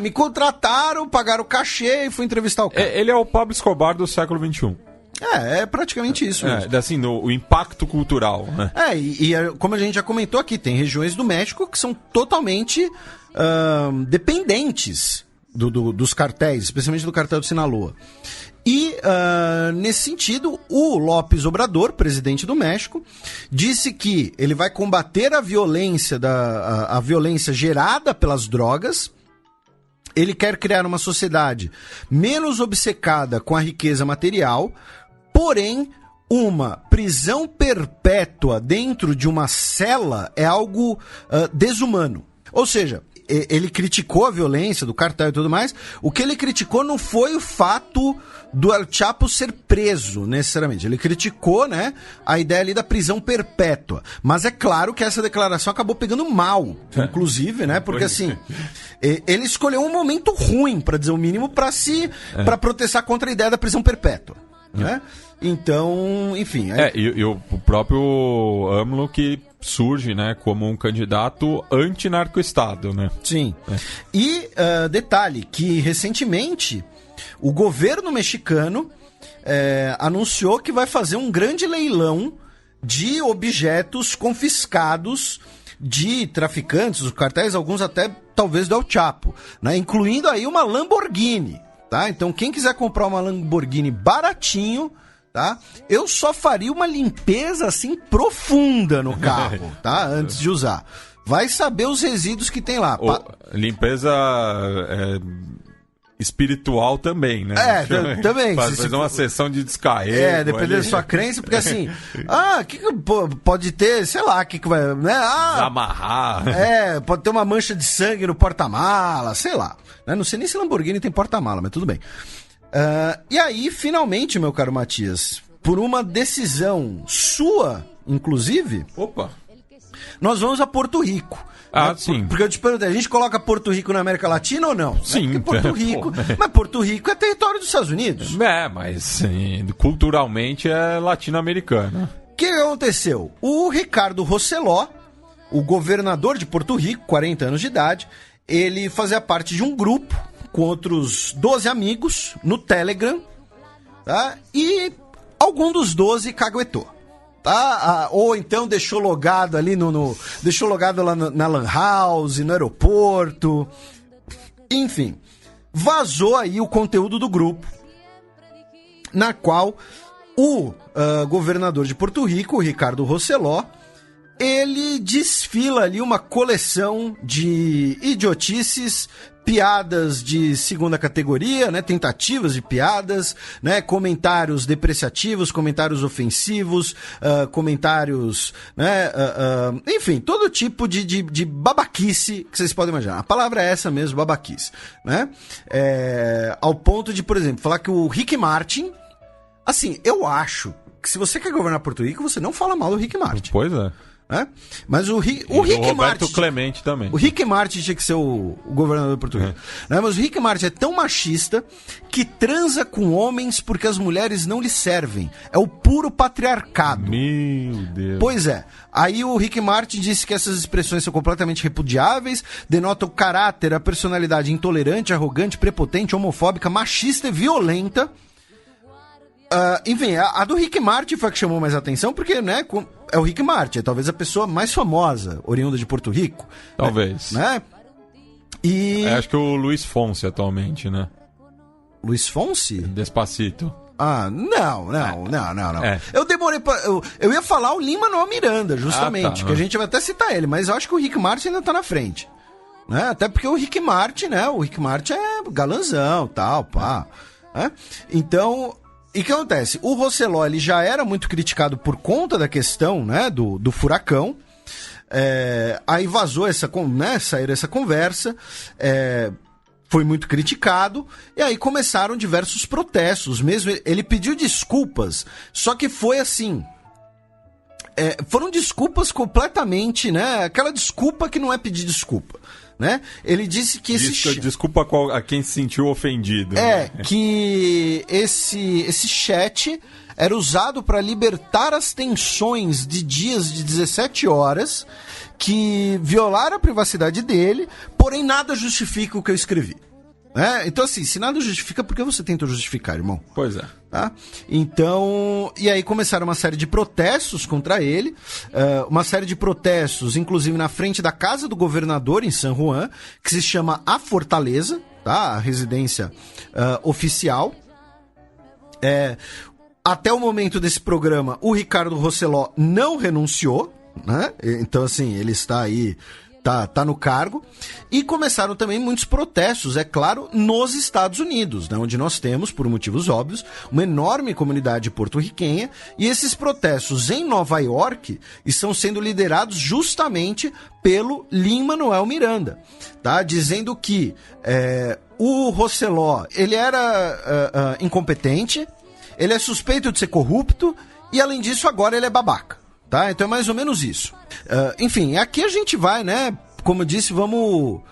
me contrataram, pagaram o cachê e fui entrevistar o cara. Ele é o Pablo Escobar do século XXI. É praticamente isso mesmo. Assim, o impacto cultural, né? E como a gente já comentou aqui, tem regiões do México que são totalmente dependentes dos cartéis, especialmente do cartel de Sinaloa. E, nesse sentido, o López Obrador, presidente do México, disse que ele vai combater a violência, a violência gerada pelas drogas. Ele quer criar uma sociedade menos obcecada com a riqueza material, porém, uma prisão perpétua dentro de uma cela é algo desumano. Ou seja, ele criticou a violência do cartel e tudo mais. O que ele criticou não foi o fato do El Chapo ser preso, necessariamente. Ele criticou, né, a ideia ali da prisão perpétua. Mas é claro que essa declaração acabou pegando mal, inclusive, né, porque assim, ele escolheu um momento ruim, para dizer o mínimo, para protestar contra a ideia da prisão perpétua, né? Então, enfim... E o próprio AMLO que surge, né, como um candidato anti-narco-estado, né? Sim. E detalhe, que recentemente o governo mexicano anunciou que vai fazer um grande leilão de objetos confiscados de traficantes, dos cartéis, alguns até talvez do El Chapo, né, incluindo aí uma Lamborghini, tá? Então quem quiser comprar uma Lamborghini baratinho... Tá? Eu só faria uma limpeza assim profunda no carro, tá? Antes de usar. Vai saber os resíduos que tem lá. Limpeza espiritual também, né? Também. Fazer uma sessão de descarrego. Dependendo da sua crença, porque assim, que pode ter, sei lá, que vai, né? Desamarrar. Pode ter uma mancha de sangue no porta-mala, sei lá. Né? Não sei nem se Lamborghini tem porta-mala, mas tudo bem. E aí, finalmente, meu caro Matias, por uma decisão sua, inclusive, nós vamos a Porto Rico. Né? Sim. Porque eu te perguntei, a gente coloca Porto Rico na América Latina ou não? Sim. Né? Porque Porto Rico... Mas Porto Rico é território dos Estados Unidos. Mas sim, culturalmente é latino-americano. O que aconteceu? O Ricardo Rosseló, o governador de Porto Rico, 40 anos de idade, ele fazia parte de um grupo com outros 12 amigos no Telegram, tá? E algum dos 12 caguetou, tá? Ou então deixou logado ali deixou logado lá na Lan House, no aeroporto. Enfim, vazou aí o conteúdo do grupo, na qual o governador de Porto Rico, o Ricardo Rosseló, ele desfila ali uma coleção de idiotices, piadas de segunda categoria, né, tentativas de piadas, né, comentários depreciativos, comentários ofensivos, comentários, né, enfim, todo tipo de babaquice que vocês podem imaginar. A palavra é essa mesmo, babaquice, né? Ao ponto de, por exemplo, falar que o Rick Martin, assim, eu acho que se você quer governar Porto Rico, você não fala mal do Rick Martin. Pois é. Mas o Rick Martin... O Clemente também. O Rick Martin tinha que ser o governador português. Né? Mas o Rick Martin é tão machista que transa com homens porque as mulheres não lhe servem. É o puro patriarcado. Meu Deus. Pois é. Aí o Rick Martin disse que essas expressões são completamente repudiáveis, denotam o caráter, a personalidade intolerante, arrogante, prepotente, homofóbica, machista e violenta. Enfim, a do Rick Martin foi a que chamou mais atenção, porque, né, é o Rick Martin, é talvez a pessoa mais famosa, oriunda de Porto Rico. Talvez. Né? E... acho que o Luiz Fonsi atualmente, né? Luiz Fonsi? Despacito. Não. Eu demorei pra... Eu ia falar o Lin-Manuel Miranda, justamente, que a gente vai até citar ele, mas eu acho que o Rick Martin ainda tá na frente. Né? Até porque o Rick Martin, né? O Rick Martin é galanzão, tal, pá. Né? Então... E o que acontece? O Rosseló, ele já era muito criticado por conta da questão, né, do furacão. Aí vazou saiu essa conversa, foi muito criticado, e aí começaram diversos protestos. Mesmo ele pediu desculpas, só que foi assim... foram desculpas completamente, né? Aquela desculpa que não é pedir desculpa. Né? Ele disse que desculpa a quem se sentiu ofendido. Que esse chat era usado para libertar as tensões de dias de 17 horas que violaram a privacidade dele, porém nada justifica o que eu escrevi. Então, assim, se nada justifica, por que você tentou justificar, irmão? Pois é. Tá? Então, e aí começaram uma série de protestos contra ele, uma série de protestos, inclusive na frente da casa do governador em San Juan, que se chama A Fortaleza, tá? A residência oficial. Até o momento desse programa, o Ricardo Rosseló não renunciou, né? Então, assim, ele está aí tá no cargo, e começaram também muitos protestos, é claro, nos Estados Unidos, né, onde nós temos, por motivos óbvios, uma enorme comunidade porto-riquenha, e esses protestos em Nova York estão sendo liderados justamente pelo Lin-Manuel Miranda, tá, dizendo que o Rosseló, ele era incompetente, ele é suspeito de ser corrupto, e além disso agora ele é babaca. Tá? Então é mais ou menos isso. Enfim, aqui a gente vai, né? Como eu disse, vamos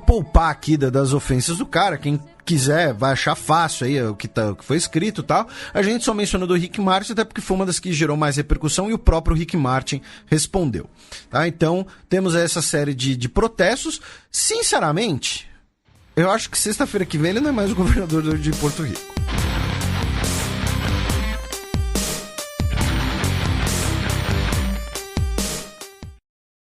poupar aqui das ofensas do cara. Quem quiser vai achar fácil aí o que foi escrito e tal. A gente só mencionou do Rick Martin, até porque foi uma das que gerou mais repercussão e o próprio Rick Martin respondeu. Tá? Então temos essa série de protestos. Sinceramente, eu acho que sexta-feira que vem ele não é mais o governador de Porto Rico.